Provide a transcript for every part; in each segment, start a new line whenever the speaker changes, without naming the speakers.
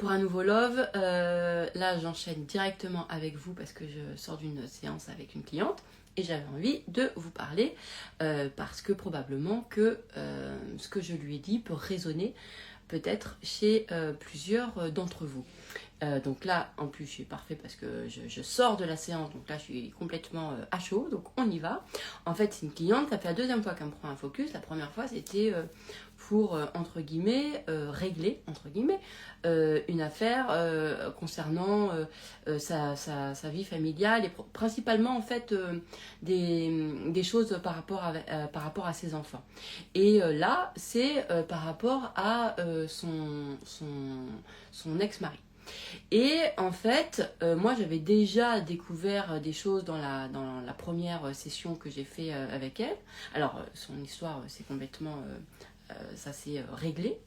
pour un nouveau love. Là, j'enchaîne directement avec vous parce que je sors d'une séance avec une cliente et j'avais envie de vous parler parce que probablement que ce que je lui ai dit peut résonner peut-être chez plusieurs d'entre vous. Donc là, en plus, je suis parfait parce que je sors de la séance, donc là, je suis complètement à chaud, donc on y va. En fait, c'est une cliente, ça fait la deuxième fois qu'elle me prend un focus. La première fois, c'était pour, entre guillemets, régler, entre guillemets, une affaire concernant sa vie familiale et principalement, en fait, des choses par rapport à ses enfants. Et là, c'est par rapport à son ex-mari. Et en fait, moi j'avais déjà découvert des choses dans la première session que j'ai fait avec elle. Alors, son histoire, c'est complètement... ça s'est réglé.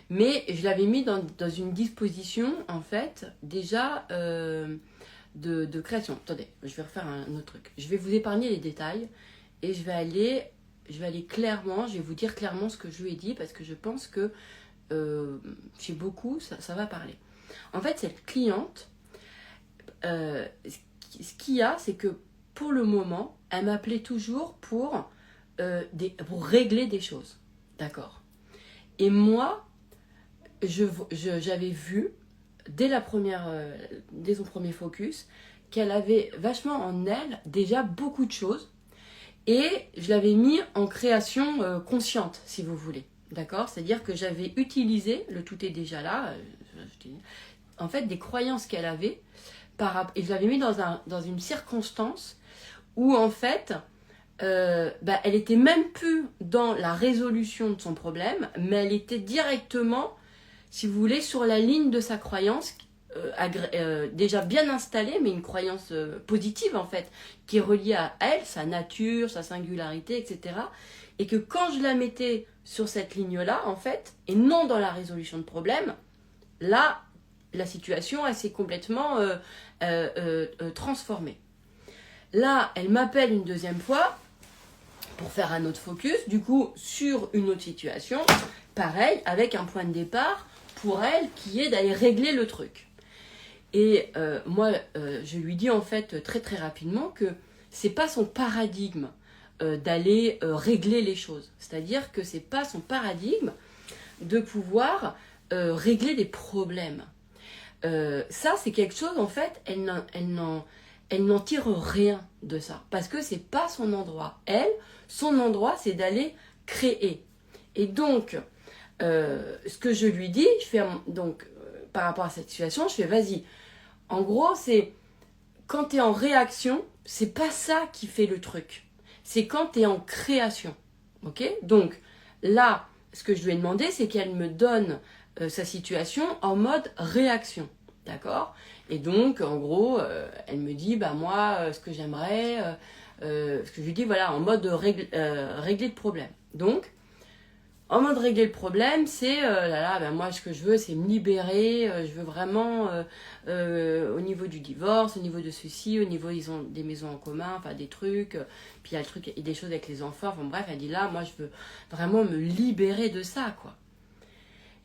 Mais je l'avais mis dans une disposition, en fait, déjà de création. Attendez, je vais refaire un autre truc. Je vais vous épargner les détails et je vais aller clairement, je vais vous dire clairement ce que je lui ai dit parce que je pense que chez beaucoup, ça va parler. En fait, cette cliente, ce qu'il y a, c'est que pour le moment, elle m'appelait toujours pour régler des choses. D'accord. Et moi, j'avais vu, dès son premier focus, qu'elle avait vachement en elle déjà beaucoup de choses. Et je l'avais mis en création consciente, si vous voulez. D'accord? C'est-à-dire que j'avais utilisé, le tout est déjà là, en fait, des croyances qu'elle avait, et je l'avais mis dans une circonstance où, en fait, elle était même plus dans la résolution de son problème, mais elle était directement, si vous voulez, sur la ligne de sa croyance, déjà bien installée, mais une croyance positive, en fait, qui est reliée à elle, sa nature, sa singularité, etc. Et que quand je la mettais sur cette ligne-là, en fait, et non dans la résolution de problème, là, la situation, elle s'est complètement transformée. Là, elle m'appelle une deuxième fois pour faire un autre focus, du coup, sur une autre situation, pareil, avec un point de départ pour elle qui est d'aller régler le truc. Et moi, je lui dis en fait très très rapidement que c'est pas son paradigme d'aller régler les choses. C'est-à-dire que c'est pas son paradigme de pouvoir régler des problèmes. Ça, c'est quelque chose, en fait, elle n'en tire rien de ça. Parce que c'est pas son endroit. Son endroit, c'est d'aller créer. Et donc, ce que je lui dis, par rapport à cette situation, je fais, vas-y. En gros, c'est quand tu es en réaction, c'est pas ça qui fait le truc. C'est quand tu es en création. Ok? Donc, là, ce que je lui ai demandé, c'est qu'elle me donne sa situation en mode réaction. D'accord? Et donc, en gros, elle me dit, moi, ce que j'aimerais, ce que je lui dis, voilà, en mode régler le problème. Donc, en mode régler le problème, c'est, moi, ce que je veux, c'est me libérer, je veux vraiment, au niveau du divorce, au niveau de ceci, au niveau, ils ont des maisons en commun, enfin, des trucs, puis il y a le truc, et des choses avec les enfants, enfin, bref, elle dit là, moi, je veux vraiment me libérer de ça, quoi.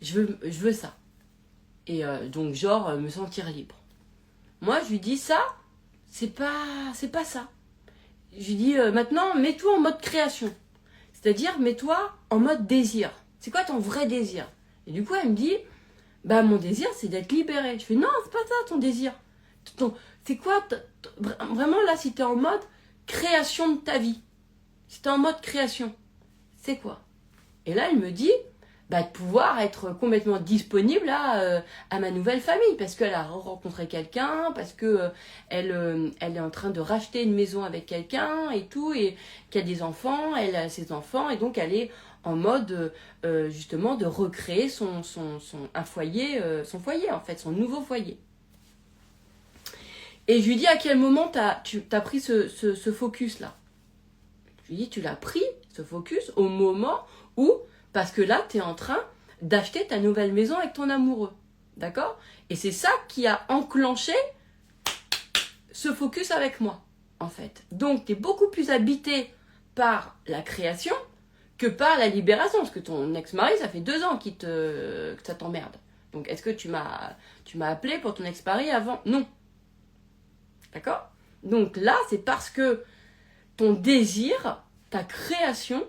Je veux ça. Et donc, genre, me sentir libre. Moi, je lui dis ça, c'est pas ça. Je lui dis, maintenant, mets-toi en mode création. C'est-à-dire, mets-toi en mode désir. C'est quoi ton vrai désir? Et du coup, elle me dit, mon désir, c'est d'être libérée. Je fais, non, c'est pas ça ton désir. C'est quoi, vraiment là, si t'es en mode création de ta vie, si t'es en mode création, c'est quoi? Et là, elle me dit, de pouvoir être complètement disponible à ma nouvelle famille, parce qu'elle a rencontré quelqu'un, parce que elle est en train de racheter une maison avec quelqu'un et tout, et qu'il y a des enfants, elle a ses enfants, et donc elle est en mode justement de recréer son foyer en fait, son nouveau foyer. Et je lui dis à quel moment tu as pris ce focus là. Je lui dis tu l'as pris ce focus au moment où, parce que là, tu es en train d'acheter ta nouvelle maison avec ton amoureux. D'accord? Et c'est ça qui a enclenché ce focus avec moi, en fait. Donc, tu es beaucoup plus habité par la création que par la libération. Parce que ton ex-mari, ça fait 2 ans que ça t'emmerde. Donc, est-ce que tu m'as appelé pour ton ex-pari avant? Non. D'accord? Donc là, c'est parce que ton désir, ta création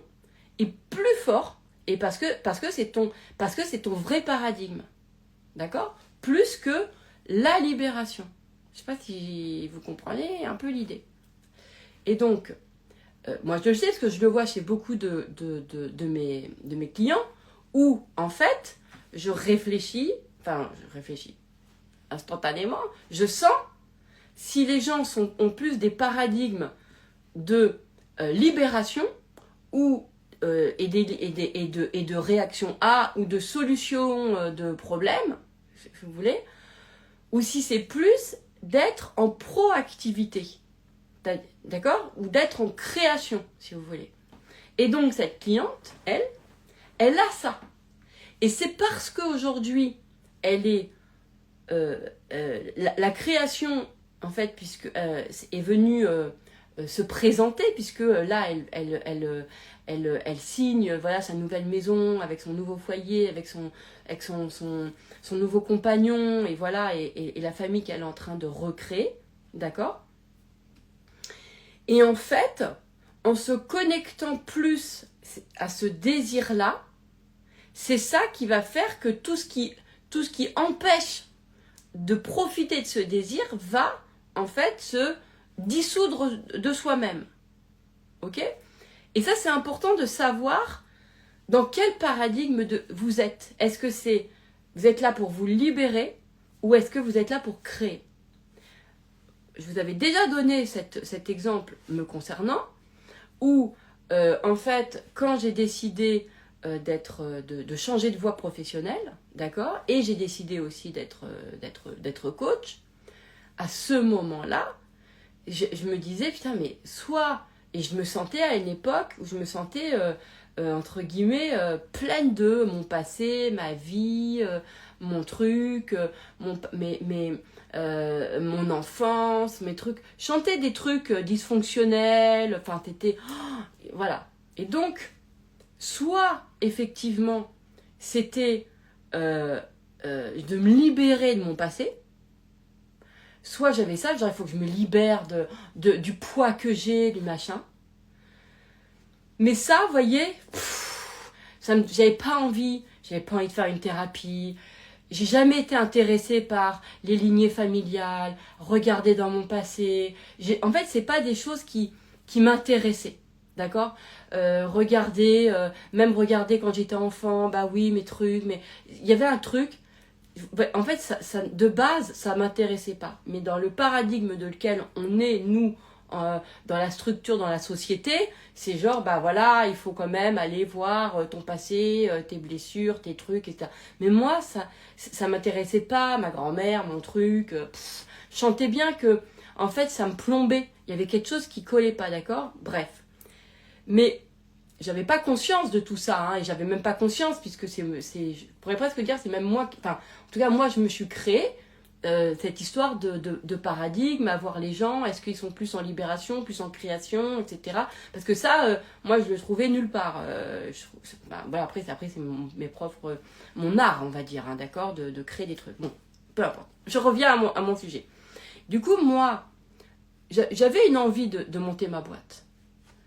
est plus fort et parce que c'est ton vrai paradigme. D'accord? Plus que la libération. Je ne sais pas si vous comprenez un peu l'idée. Et donc, moi je le sais parce que je le vois chez beaucoup de mes clients où en fait, je réfléchis instantanément, je sens si les gens ont plus des paradigmes de libération ou et de réaction à ou de solution de problèmes, si vous voulez, ou si c'est plus d'être en proactivité, d'accord, ou d'être en création, si vous voulez. Et donc cette cliente, elle a ça. Et c'est parce qu'aujourd'hui, elle est la création, en fait, puisque est venue se présenter, puisque là, elle signe voilà, sa nouvelle maison avec son nouveau foyer, avec son nouveau compagnon, et voilà, et la famille qu'elle est en train de recréer, d'accord? Et en fait, en se connectant plus à ce désir-là, c'est ça qui va faire que tout ce qui empêche de profiter de ce désir va en fait se dissoudre de soi-même. Ok? Et ça, c'est important de savoir dans quel paradigme vous êtes. Est-ce que vous êtes là pour vous libérer ou est-ce que vous êtes là pour créer? Je vous avais déjà donné cet exemple me concernant où en fait, quand j'ai décidé de changer de voie professionnelle, d'accord, et j'ai décidé aussi d'être coach, à ce moment-là, je me disais, putain, mais et je me sentais à une époque où je me sentais, entre guillemets, pleine de mon passé, ma vie, mon truc, mon enfance, mes trucs. Je chantais des trucs dysfonctionnels, enfin, voilà. Et donc, soit, effectivement, c'était de me libérer de mon passé, soit j'avais ça, genre il faut que je me libère du poids que j'ai, du machin. Mais ça, vous voyez, j'avais pas envie de faire une thérapie. J'ai jamais été intéressée par les lignées familiales, regarder dans mon passé. En fait, c'est pas des choses qui m'intéressaient. D'accord, même regarder quand j'étais enfant, bah oui, mes trucs, mais il y avait un truc, en fait, de base, ça m'intéressait pas. Mais dans le paradigme de lequel on est, nous, dans la structure, dans la société, c'est genre, bah voilà, il faut quand même aller voir ton passé, tes blessures, tes trucs, etc. Mais moi, ça m'intéressait pas, ma grand-mère, mon truc, je sentais bien que, en fait, ça me plombait. Il y avait quelque chose qui collait pas, d'accord? Bref. Mais j'avais pas conscience de tout ça, hein, et j'avais même pas conscience, puisque je pourrais presque dire, c'est même moi, enfin, en tout cas, moi, je me suis créé cette histoire de paradigme, à voir les gens, est-ce qu'ils sont plus en libération, plus en création, etc. Parce que ça, moi, je le trouvais nulle part. Voilà, après c'est mes propres, mon art, on va dire, hein, d'accord, de créer des trucs. Bon, peu importe. Je reviens à mon sujet. Du coup, moi, j'avais une envie de monter ma boîte.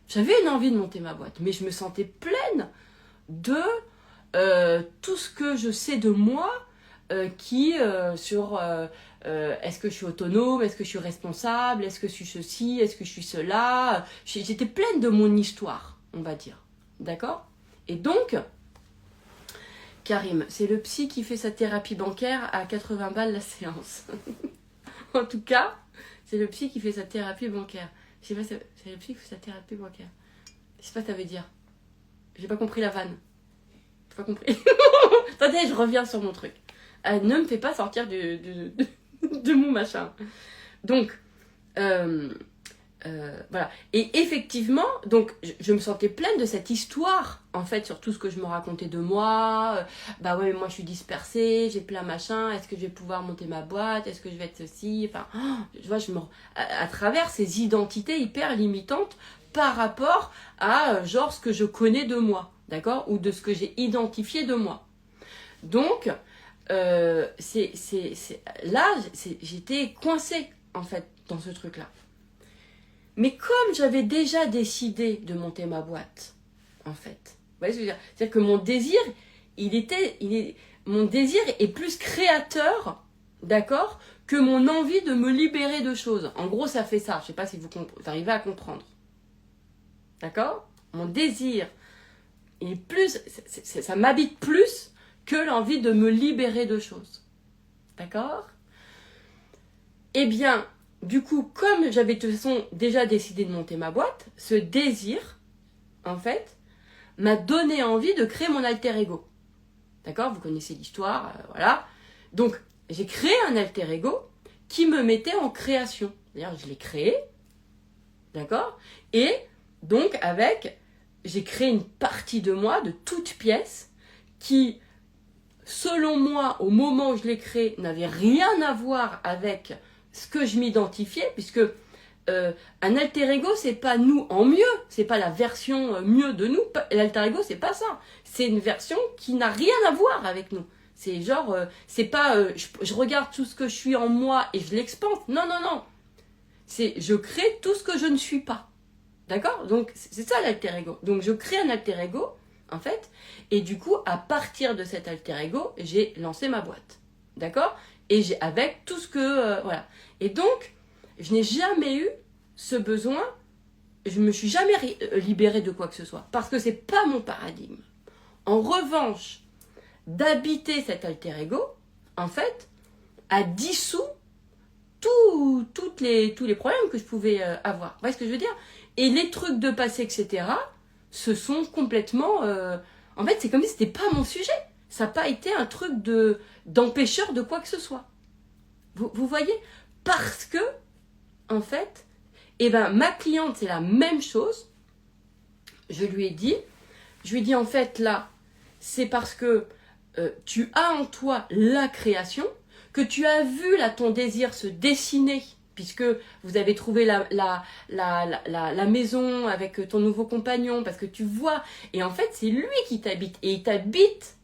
J'avais une envie de monter ma boîte, mais je me sentais pleine de tout ce que je sais de moi sur est-ce que je suis autonome, est-ce que je suis responsable, est-ce que je suis ceci, est-ce que je suis cela. J'étais pleine de mon histoire, on va dire. D'accord? Et donc, Karim, c'est le psy qui fait sa thérapie bancaire à 80 balles la séance. En tout cas, c'est le psy qui fait sa thérapie bancaire. Je sais pas, c'est le psy qui fait sa thérapie bancaire. Je sais pas ce que ça veut dire. J'ai pas compris la vanne. J'ai pas compris. Attendez, je reviens sur mon truc. Ne me fais pas sortir de mon machin. Donc, voilà. Et effectivement, donc, je me sentais pleine de cette histoire, en fait, sur tout ce que je me racontais de moi. Bah ouais, mais moi je suis dispersée, j'ai plein machin. Est-ce que je vais pouvoir monter ma boîte? Est-ce que je vais être ceci? Enfin, tu vois, à travers ces identités hyper limitantes par rapport à, genre, ce que je connais de moi, d'accord? Ou de ce que j'ai identifié de moi. Donc, là, j'étais coincée, en fait, dans ce truc-là. Mais comme j'avais déjà décidé de monter ma boîte, en fait, vous voyez ce que je veux dire? C'est-à-dire que mon désir, mon désir est plus créateur, d'accord, que mon envie de me libérer de choses. En gros, ça fait ça. Je ne sais pas si vous arrivez à comprendre. D'accord? Mon désir est plus, ça m'habite plus que l'envie de me libérer de choses. D'accord? Eh bien, du coup, comme j'avais de toute façon déjà décidé de monter ma boîte, ce désir, en fait, m'a donné envie de créer mon alter ego. D'accord? Vous connaissez l'histoire, voilà. Donc, j'ai créé un alter ego qui me mettait en création. D'ailleurs, je l'ai créé, d'accord? Et donc, j'ai créé une partie de moi, de toute pièce, qui, selon moi, au moment où je l'ai créé, n'avait rien à voir avec ce que je m'identifiais, puisque un alter ego, c'est pas nous en mieux, c'est pas la version mieux de nous. L'alter ego, c'est pas ça. C'est une version qui n'a rien à voir avec nous. C'est genre, c'est pas, je regarde tout ce que je suis en moi et je l'expande. Non, non, non. C'est, je crée tout ce que je ne suis pas. D'accord? Donc, c'est ça l'alter ego. Donc, je crée un alter ego, en fait, et du coup, à partir de cet alter ego, j'ai lancé ma boîte. D'accord? Et avec tout ce que, voilà. Et donc, je n'ai jamais eu ce besoin, je me suis jamais libérée de quoi que ce soit, parce que c'est pas mon paradigme. En revanche, d'habiter cet alter ego, en fait, a dissous tous les problèmes que je pouvais avoir. Vous voyez ce que je veux dire? Et les trucs de passé, etc., se sont complètement... en fait, c'est comme si c'était pas mon sujet. Ça n'a pas été un truc d'empêcheur de quoi que ce soit. Vous voyez? Parce que, en fait, eh ben, ma cliente, c'est la même chose. Je lui ai dit, en fait, là, c'est parce que tu as en toi la création, que tu as vu là ton désir se dessiner, puisque vous avez trouvé la maison avec ton nouveau compagnon, parce que tu vois, et en fait, c'est lui qui t'habite, et il t'habite,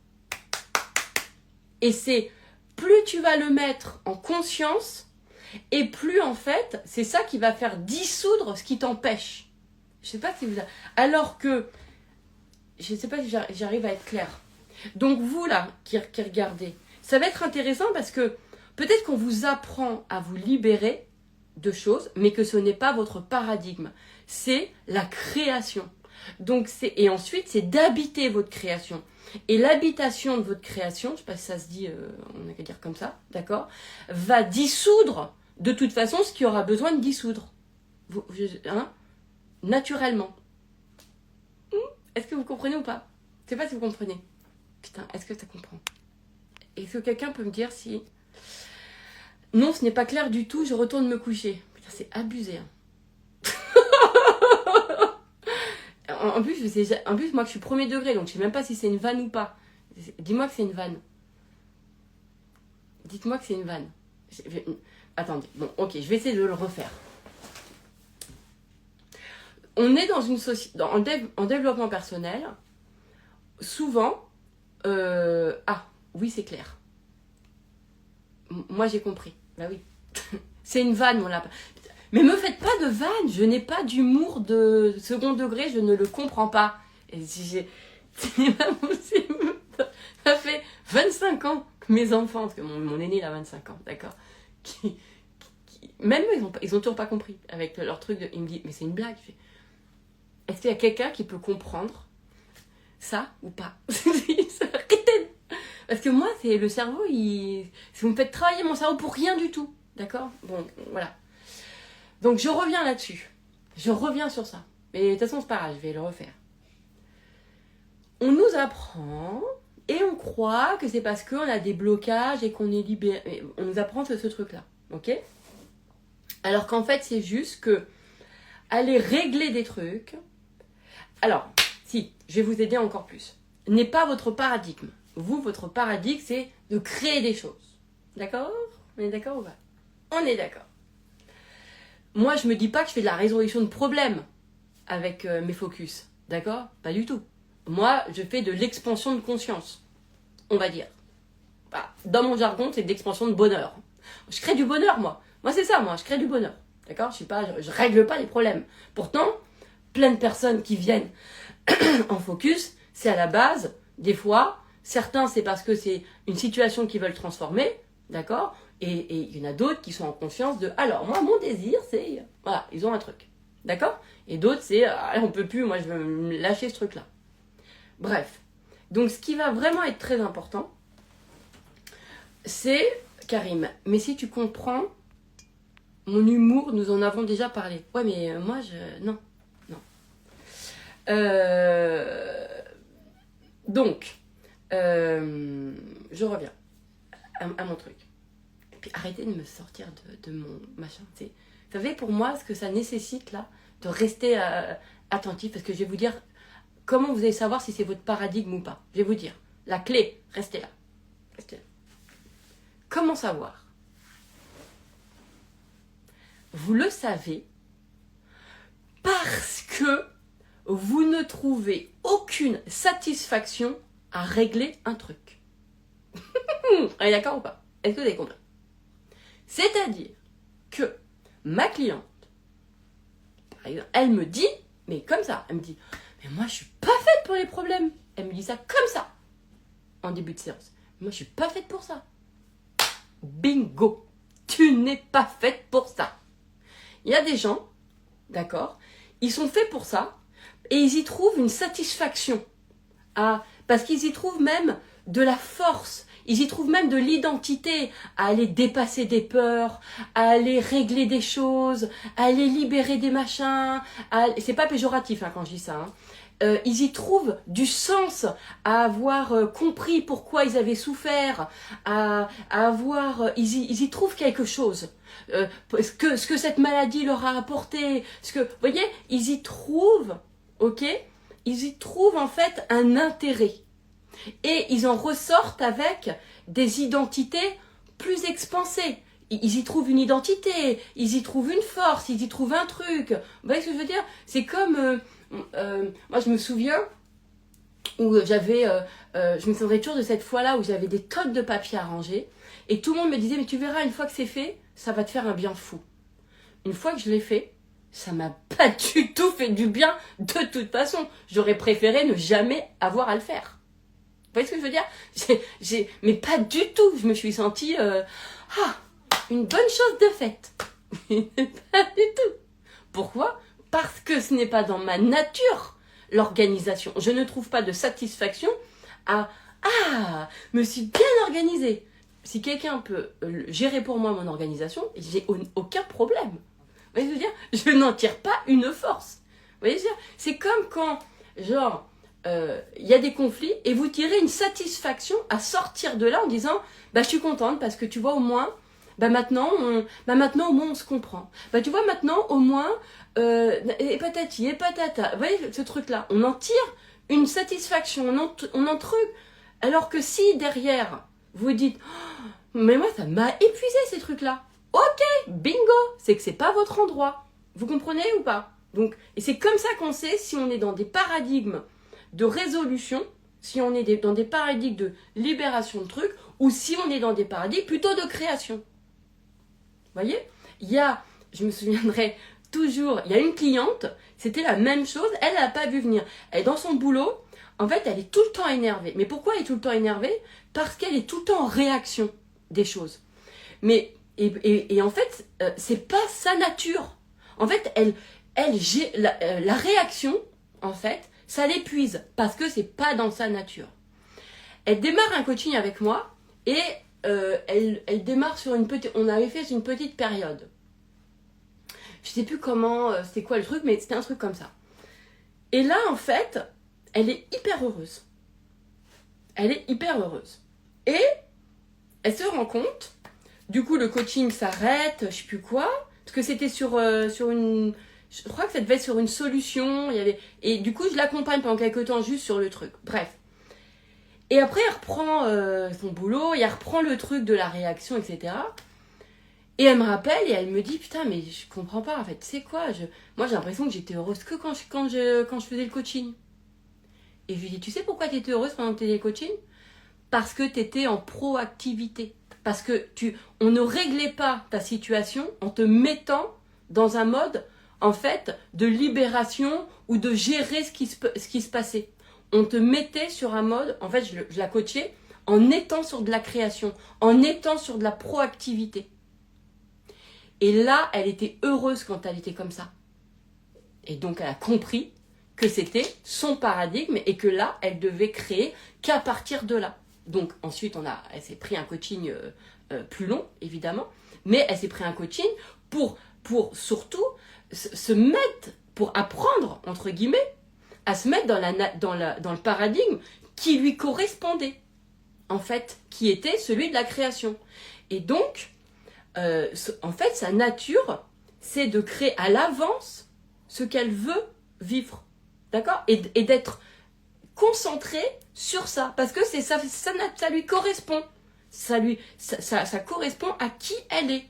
et c'est, plus tu vas le mettre en conscience, et plus, en fait, c'est ça qui va faire dissoudre ce qui t'empêche. Je sais pas si vous... Alors que... Je sais pas si j'arrive à être claire. Donc vous, là, qui regardez, ça va être intéressant parce que peut-être qu'on vous apprend à vous libérer de choses, mais que ce n'est pas votre paradigme. C'est la création. Donc et ensuite, c'est d'habiter votre création. Et l'habitation de votre création, je ne sais pas si ça se dit, on n'a qu'à dire comme ça, d'accord, va dissoudre de toute façon ce qui aura besoin de dissoudre. Naturellement. Est-ce que vous comprenez ou pas? Je sais pas si vous comprenez. Putain, est-ce que ça comprend? Est-ce que quelqu'un peut me dire si... Non, ce n'est pas clair du tout, je retourne me coucher. Putain, c'est abusé. Hein. En plus, moi, je suis premier degré, donc je sais même pas si c'est une vanne ou pas. Dis-moi que c'est une vanne. Dites-moi que c'est une vanne. Attendez, bon, ok, je vais essayer de le refaire. On est dans une société, en développement personnel, souvent, oui, c'est clair. Moi, j'ai compris. Bah oui. C'est une vanne, mon lapin. Mais me faites pas de vanne. Je n'ai pas d'humour de second degré. Je ne le comprends pas. Et si ça fait 25 ans que mes enfants, parce que mon aîné, il a 25 ans, d'accord, même eux, ils ont toujours pas compris. Avec leur truc, ils me disent, mais c'est une blague. Est-ce qu'il y a quelqu'un qui peut comprendre ça ou pas? Parce que moi, c'est le cerveau, vous me faites travailler mon cerveau pour rien du tout. D'accord? Bon, voilà. Donc, je reviens là-dessus. Je reviens sur ça. Mais de toute façon, c'est pas grave, je vais le refaire. On nous apprend et on croit que c'est parce qu'on a des blocages et qu'on est libéré. On nous apprend ce truc-là. Ok? Alors qu'en fait, c'est juste que aller régler des trucs. Alors, si, je vais vous aider encore plus. N'est pas votre paradigme. Vous, votre paradigme, c'est de créer des choses. D'accord? On est d'accord ou pas? On est d'accord. Moi, je me dis pas que je fais de la résolution de problèmes avec mes focus. D'accord? Pas du tout. Moi, je fais de l'expansion de conscience. On va dire. Bah, dans mon jargon, c'est de l'expansion de bonheur. Je crée du bonheur, moi. Moi, c'est ça, moi. Je crée du bonheur. D'accord? Je règle pas les problèmes. Pourtant, plein de personnes qui viennent en focus, c'est à la base, des fois, certains, c'est parce que c'est une situation qu'ils veulent transformer. D'accord? Et il y en a d'autres qui sont en conscience de, alors, moi, mon désir, c'est... Voilà, ils ont un truc. D'accord? Et d'autres, c'est, ah, on peut plus, moi, je veux me lâcher ce truc-là. Bref. Donc, ce qui va vraiment être très important, c'est, Karim, mais si tu comprends mon humour, nous en avons déjà parlé. Ouais, mais moi, non. Non. Donc, je reviens à mon truc. Et puis, arrêtez de me sortir de mon machin. Vous savez, pour moi, ce que ça nécessite, là, de rester attentif, parce que je vais vous dire comment vous allez savoir si c'est votre paradigme ou pas. Je vais vous dire. La clé, restez là. Restez là. Comment savoir? Vous le savez parce que vous ne trouvez aucune satisfaction à régler un truc. On est d'accord ou pas? Est-ce que vous avez compris? C'est-à-dire que ma cliente, par exemple, elle me dit, mais comme ça, elle me dit, mais moi je suis pas faite pour les problèmes. Elle me dit ça comme ça, en début de séance. Moi je suis pas faite pour ça. Bingo! Tu n'es pas faite pour ça. Il y a des gens, d'accord, ils sont faits pour ça et ils y trouvent une satisfaction. Parce qu'ils y trouvent même de la force, ils y trouvent même de l'identité à aller dépasser des peurs, à aller régler des choses, à aller libérer des machins. C'est pas péjoratif quand je dis ça. Ils y trouvent du sens à avoir compris pourquoi ils avaient souffert, ils y trouvent quelque chose. Ce que cette maladie leur a apporté, vous voyez, ils y trouvent, ok, ils y trouvent en fait un intérêt. Et ils en ressortent avec des identités plus expansées. Ils y trouvent une identité, ils y trouvent une force, ils y trouvent un truc. Vous voyez ce que je veux dire? C'est comme... moi, je me souviens où je me souviens toujours de cette fois-là où j'avais des tonnes de papier à ranger. Et tout le monde me disait, mais tu verras, une fois que c'est fait, ça va te faire un bien fou. Une fois que je l'ai fait, ça m'a pas du tout fait du bien. De toute façon, j'aurais préféré ne jamais avoir à le faire. Vous voyez ce que je veux dire? Mais pas du tout. Je me suis sentie une bonne chose de faite. Pas du tout. Pourquoi? Parce que ce n'est pas dans ma nature, l'organisation. Je ne trouve pas de satisfaction à me suis bien organisée. Si quelqu'un peut gérer pour moi mon organisation, j'ai aucun problème. Vous voyez ce que je veux dire? Je n'en tire pas une force. Vous voyez ce que je veux dire? C'est comme quand, genre, il y a des conflits et vous tirez une satisfaction à sortir de là en disant, bah je suis contente parce que tu vois au moins, maintenant au moins on se comprend. Tu vois maintenant au moins, et patati et patata. Vous voyez ce truc-là? On en tire une satisfaction, on en truc. Alors que si derrière, vous dites, oh, mais moi ça m'a épuisé ces trucs-là. Ok, bingo, c'est que c'est pas votre endroit. Vous comprenez ou pas? Donc, et c'est comme ça qu'on sait si on est dans des paradigmes de résolution, si on est dans des paradigmes de libération de trucs, ou si on est dans des paradigmes plutôt de création. Vous voyez? Je me souviendrai toujours, il y a une cliente, c'était la même chose, elle n'a pas vu venir. Elle est dans son boulot, en fait, elle est tout le temps énervée. Mais pourquoi elle est tout le temps énervée? Parce qu'elle est tout le temps en réaction des choses. Mais, et en fait, c'est pas sa nature. En fait, la réaction, en fait, ça l'épuise parce que c'est pas dans sa nature. Elle démarre un coaching avec moi et elle démarre sur on avait fait une petite période. Je sais plus comment, c'était quoi le truc, mais c'était un truc comme ça. Et là, en fait, elle est hyper heureuse. Elle est hyper heureuse. Et elle se rend compte, du coup, le coaching s'arrête, je sais plus quoi, parce que c'était sur une... Je crois que ça devait être sur une solution. Et du coup, je l'accompagne pendant quelques temps juste sur le truc. Bref. Et après, elle reprend son boulot, et elle reprend le truc de la réaction, etc. Et elle me rappelle, et elle me dit, putain, mais je comprends pas, en fait. Tu sais quoi, moi, j'ai l'impression que j'étais heureuse que quand je faisais le coaching. Et je lui dis, tu sais pourquoi tu étais heureuse pendant que tu étais le coaching? parce que tu étais en proactivité. Parce que on ne réglait pas ta situation en te mettant dans un mode, en fait, de libération ou de gérer ce qui se passait. On te mettait sur un mode, en fait, je la coachais, en étant sur de la création, en étant sur de la proactivité. Et là, elle était heureuse quand elle était comme ça. Et donc, elle a compris que c'était son paradigme et que là, elle devait créer qu'à partir de là. Donc, ensuite, elle s'est pris un coaching plus long, évidemment, mais elle s'est pris un coaching pour surtout se mettre, pour apprendre, entre guillemets, à se mettre dans le paradigme qui lui correspondait, en fait, qui était celui de la création. Et donc, en fait, sa nature, c'est de créer à l'avance ce qu'elle veut vivre, d'accord, et d'être concentrée sur ça, parce que ça lui correspond, ça correspond à qui elle est.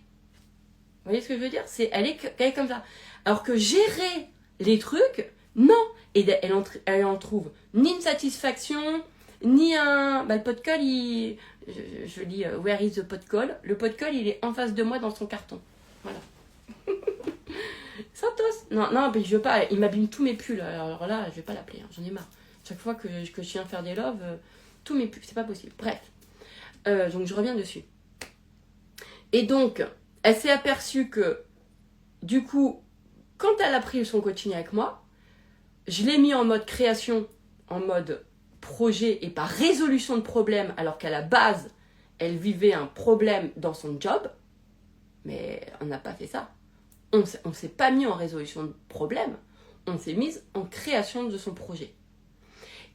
Vous voyez ce que je veux dire? Elle est comme ça. Alors que gérer les trucs, non, et elle en trouve ni une satisfaction, ni un... le pot de colle, je lis Where is the pot call? Le pot de colle, il est en face de moi dans son carton. Voilà. Santos. Non, mais je veux pas. Il m'abîme tous mes pulls. Alors là, je vais pas l'appeler. Hein, j'en ai marre. Chaque fois que je viens faire des loves, tous mes pulls, c'est pas possible. Bref. Donc je reviens dessus. Et donc, elle s'est aperçue que, du coup, quand elle a pris son coaching avec moi, je l'ai mis en mode création, en mode projet et pas résolution de problème, alors qu'à la base, elle vivait un problème dans son job. Mais on n'a pas fait ça. On ne s'est pas mis en résolution de problème. On s'est mis en création de son projet.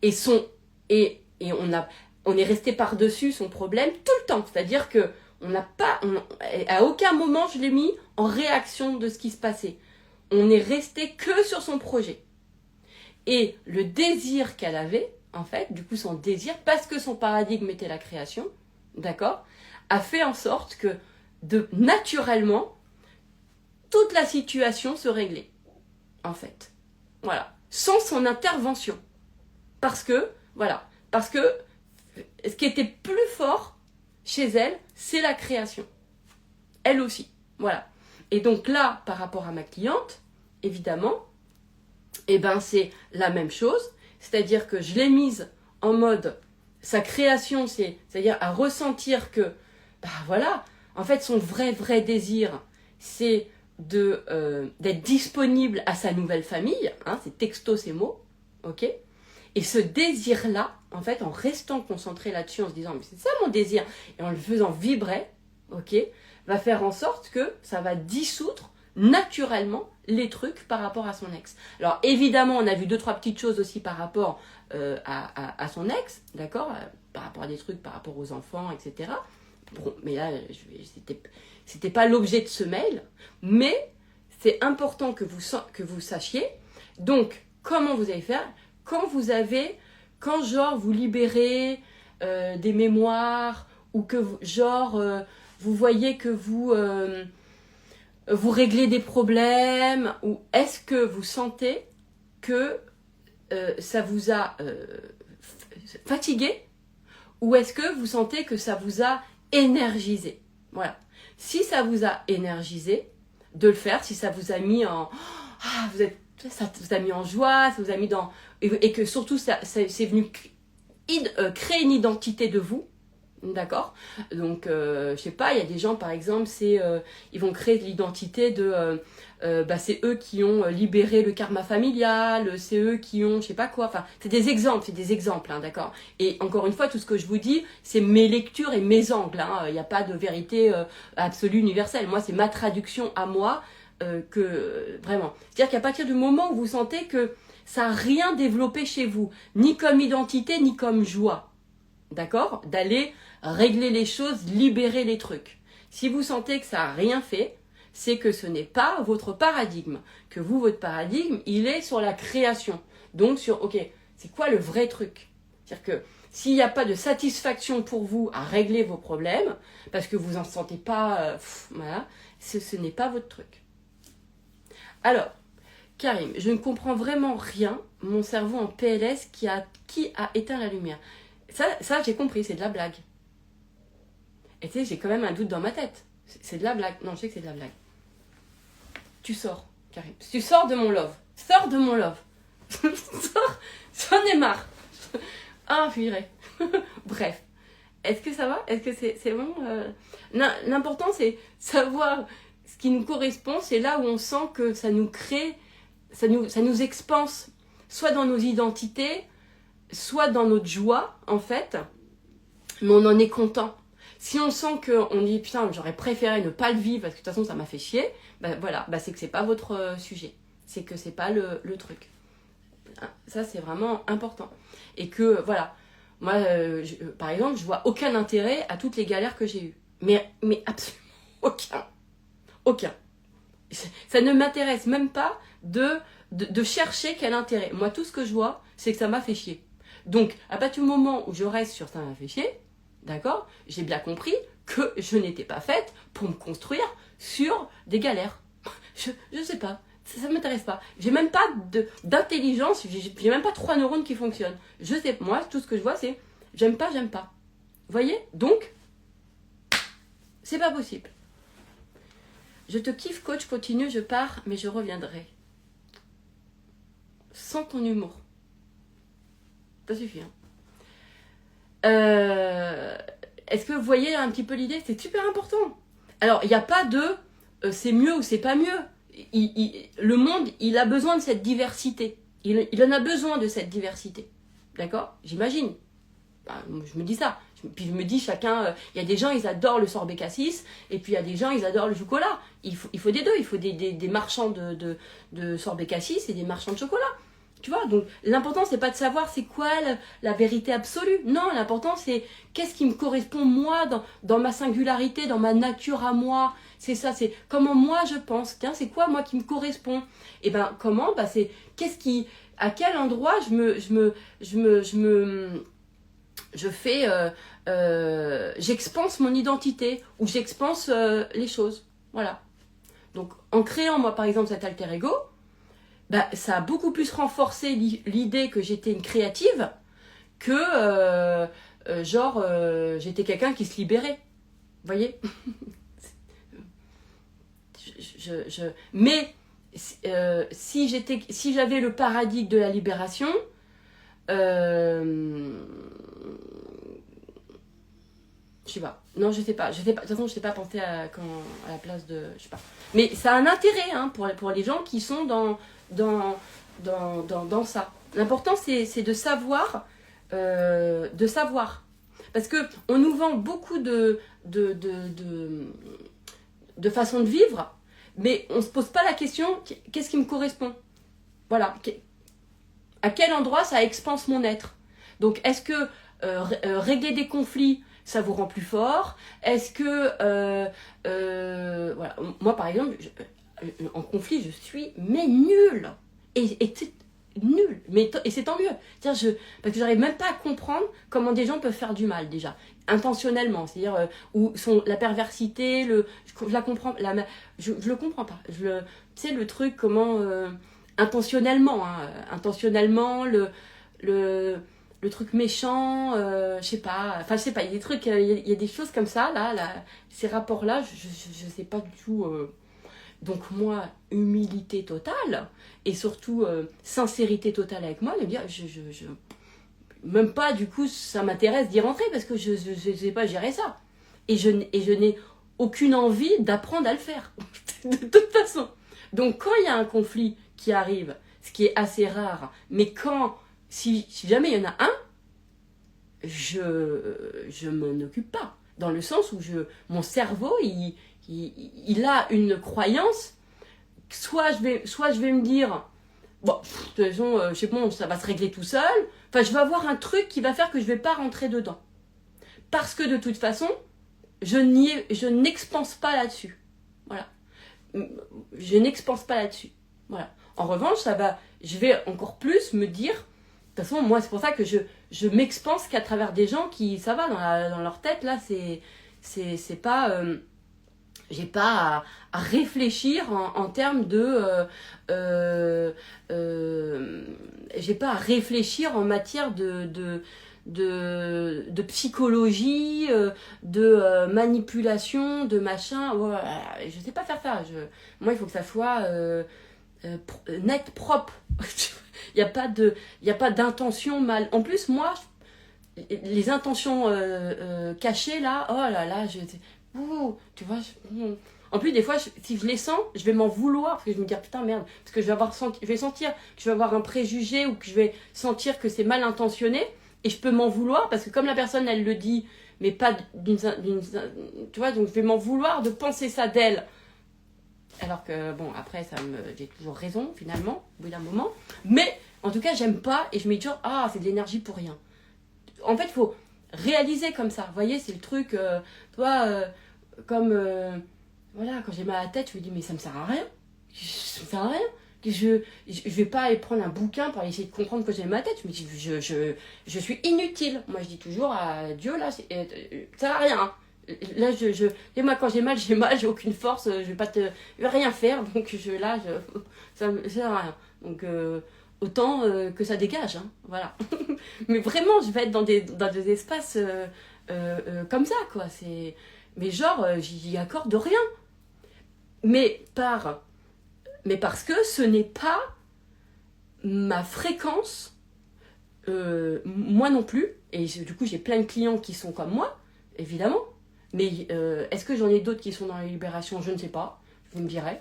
Et on est resté par-dessus son problème tout le temps. C'est-à-dire que à aucun moment je l'ai mis en réaction de ce qui se passait. On est resté que sur son projet. Et le désir qu'elle avait, en fait, du coup son désir, parce que son paradigme était la création, d'accord, a fait en sorte que naturellement, toute la situation se réglait, en fait. Voilà. Sans son intervention. Parce que ce qui était plus fort chez elle, c'est la création. Elle aussi. Voilà. Et donc là, par rapport à ma cliente, évidemment, c'est la même chose. C'est-à-dire que je l'ai mise en mode, sa création, c'est-à-dire à ressentir que, voilà, en fait, son vrai désir, c'est d'être disponible à sa nouvelle famille, hein, c'est texto ces mots, ok. Et ce désir-là, en fait, en restant concentré là-dessus, en se disant mais c'est ça mon désir, et en le faisant vibrer, ok, va faire en sorte que ça va dissoudre naturellement les trucs par rapport à son ex. Alors évidemment, on a vu 2-3 petites choses aussi par rapport à son ex, d'accord, par rapport à des trucs, par rapport aux enfants, etc. Bon, mais là, c'était pas l'objet de ce mail, mais c'est important que vous sachiez. Donc, comment vous allez faire quand vous libérez des mémoires ou que vous voyez que vous réglez des problèmes, ou est-ce que vous sentez que ça vous a fatigué, ou est-ce que vous sentez que ça vous a énergisé? Voilà. Si ça vous a énergisé, de le faire, si ça vous a mis ça vous a mis en joie, ça vous a mis dans... Et que surtout, c'est venu créer une identité de vous, d'accord? Donc, je sais pas, il y a des gens, par exemple, ils vont créer l'identité de... c'est eux qui ont libéré le karma familial, c'est eux qui ont, je sais pas quoi, enfin, c'est des exemples, hein, d'accord? Et encore une fois, tout ce que je vous dis, c'est mes lectures et mes angles, hein, il n'y a pas de vérité absolue, universelle. Moi, c'est ma traduction à moi, vraiment. C'est-à-dire qu'à partir du moment où vous sentez que ça n'a rien développé chez vous, ni comme identité, ni comme joie, d'accord? D'aller régler les choses, libérer les trucs. Si vous sentez que ça n'a rien fait, c'est que ce n'est pas votre paradigme. Que votre paradigme, il est sur la création. Donc ok, c'est quoi le vrai truc? C'est-à-dire que s'il n'y a pas de satisfaction pour vous à régler vos problèmes, parce que vous n'en sentez pas, voilà, ce n'est pas votre truc. Alors, Karim, je ne comprends vraiment rien. Mon cerveau en PLS qui a éteint la lumière. Ça j'ai compris, c'est de la blague. Et tu sais, j'ai quand même un doute dans ma tête. C'est de la blague. Non, je sais que c'est de la blague. Tu sors, Karim. Tu sors de mon love. Sors de mon love. Sors, j'en ai marre. Ah, purée. Bref. Est-ce que ça va? Est-ce que c'est bon? L'important, c'est savoir ce qui nous correspond. C'est là où on sent que ça nous crée, ça nous expanse, soit dans nos identités, soit dans notre joie, en fait. Mais on en est content. Si on sent qu'on dit putain, j'aurais préféré ne pas le vivre parce que de toute façon ça m'a fait chier, voilà, c'est que c'est pas votre sujet. C'est que c'est pas le truc. Ça, c'est vraiment important. Et que, voilà, moi, par exemple, je vois aucun intérêt à toutes les galères que j'ai eues. Mais absolument aucun. Aucun. Ça ne m'intéresse même pas de chercher quel intérêt. Moi, tout ce que je vois, c'est que ça m'a fait chier. Donc, à partir du moment où je reste sur ça m'a fait chier, d'accord, j'ai bien compris que je n'étais pas faite pour me construire sur des galères. Je sais pas. Ça ne m'intéresse pas. J'ai même pas d'intelligence, j'ai même pas 3 neurones qui fonctionnent. Je sais, moi, tout ce que je vois, c'est j'aime pas, j'aime pas. Vous voyez? Donc, c'est pas possible. Je te kiffe, coach, continue, je pars, mais je reviendrai. Sans ton humour. Ça suffit, hein. Est-ce que vous voyez un petit peu l'idée? C'est super important. Alors, il n'y a pas de c'est mieux ou c'est pas mieux. Le monde, il a besoin de cette diversité. Il en a besoin de cette diversité. D'accord? J'imagine. Je me dis ça. Puis je me dis, chacun... Il y a des gens, ils adorent le sorbet cassis, et puis il y a des gens, ils adorent le chocolat. Il faut des deux. Il faut des marchands de sorbet cassis et des marchands de chocolat. Tu vois? Donc, l'important, c'est pas de savoir c'est quoi la vérité absolue. Non, l'important, c'est qu'est-ce qui me correspond, moi, dans ma singularité, dans ma nature à moi. C'est ça, c'est comment moi je pense. Tiens, c'est quoi moi qui me correspond? Et ben comment? C'est à quel endroit j'expanse mon identité ou j'expanse les choses. Voilà. Donc en créant moi par exemple cet alter ego, ça a beaucoup plus renforcé l'idée que j'étais une créative que j'étais quelqu'un qui se libérait. Vous voyez? Mais si j'avais le paradigme de la libération, je sais pas. Non, je sais pas. De toute façon, je sais pas penser à la place de, je sais pas. Mais ça a un intérêt pour les gens qui sont dans ça. L'important c'est de savoir, parce que on nous vend beaucoup de façons de vivre. Mais on ne se pose pas la question, qu'est-ce qui me correspond? Voilà. À quel endroit ça expanse mon être? Donc, est-ce que régler des conflits, ça vous rend plus fort? Est-ce que... voilà. Moi, par exemple, en conflit, je suis nulle. Et c'est nul. Et c'est tant mieux. Parce que j'arrive même pas à comprendre comment des gens peuvent faire du mal, déjà. Intentionnellement, c'est-à-dire où la perversité, je la comprends, je le comprends pas. Tu sais le truc comment intentionnellement, le truc méchant, je sais pas, il y a des trucs, il y a des choses comme ça là, ces rapports là, je sais pas du tout. Donc moi, humilité totale et surtout sincérité totale avec moi, de me dire même pas, du coup, ça m'intéresse d'y rentrer parce que je sais pas gérer ça. Et je n'ai aucune envie d'apprendre à le faire. De toute façon. Donc, quand il y a un conflit qui arrive, ce qui est assez rare, mais si jamais il y en a un, je m'en occupe pas. Dans le sens où mon cerveau, il a une croyance. Soit je vais me dire... Bon, de toute façon, je sais pas, ça va se régler tout seul. Enfin, je vais avoir un truc qui va faire que je vais pas rentrer dedans. Parce que de toute façon, je n'expanse pas là-dessus. Voilà. Je n'expanse pas là-dessus. Voilà. En revanche, je vais encore plus me dire, de toute façon, moi, c'est pour ça que je m'expanse qu'à travers des gens qui, ça va, dans leur tête, là, c'est pas... j'ai pas à réfléchir en termes de... j'ai pas à réfléchir en matière de psychologie, manipulation, de machin. Voilà. Je sais pas faire ça. Moi, il faut que ça soit net, propre. Il n'y a pas d'intention mal. En plus, moi, les intentions cachées, là, oh là là, tu vois, en plus, des fois, si je les sens, je vais m'en vouloir, parce que je vais me dire, putain, merde, parce que je vais sentir que je vais avoir un préjugé, ou que je vais sentir que c'est mal intentionné, et je peux m'en vouloir, parce que comme la personne, elle le dit, mais pas tu vois, donc je vais m'en vouloir de penser ça d'elle. Alors que, bon, après, j'ai toujours raison, finalement, au bout d'un moment. Mais, en tout cas, j'aime pas, et je me dis toujours, ah, c'est de l'énergie pour rien. En fait, il faut réaliser comme ça. Vous voyez, c'est le truc, comme, voilà, quand j'ai mal à la tête, je me dis, mais ça me sert à rien. Ça me sert à rien. Je vais pas aller prendre un bouquin pour essayer de comprendre que j'ai mal à la tête. Je me dis, je suis inutile. Moi, je dis toujours à Dieu, là, ça sert à rien. Là, et moi, quand j'ai mal, j'ai aucune force, je vais rien faire, donc ça me sert à rien. Donc, autant que ça dégage, hein, voilà. Mais vraiment, je vais être dans des espaces comme ça, quoi. Mais genre, j'y accorde rien. Mais parce que ce n'est pas ma fréquence, moi non plus, et du coup, j'ai plein de clients qui sont comme moi, évidemment. Mais est-ce que j'en ai d'autres qui sont dans la libération? Je ne sais pas, vous me direz.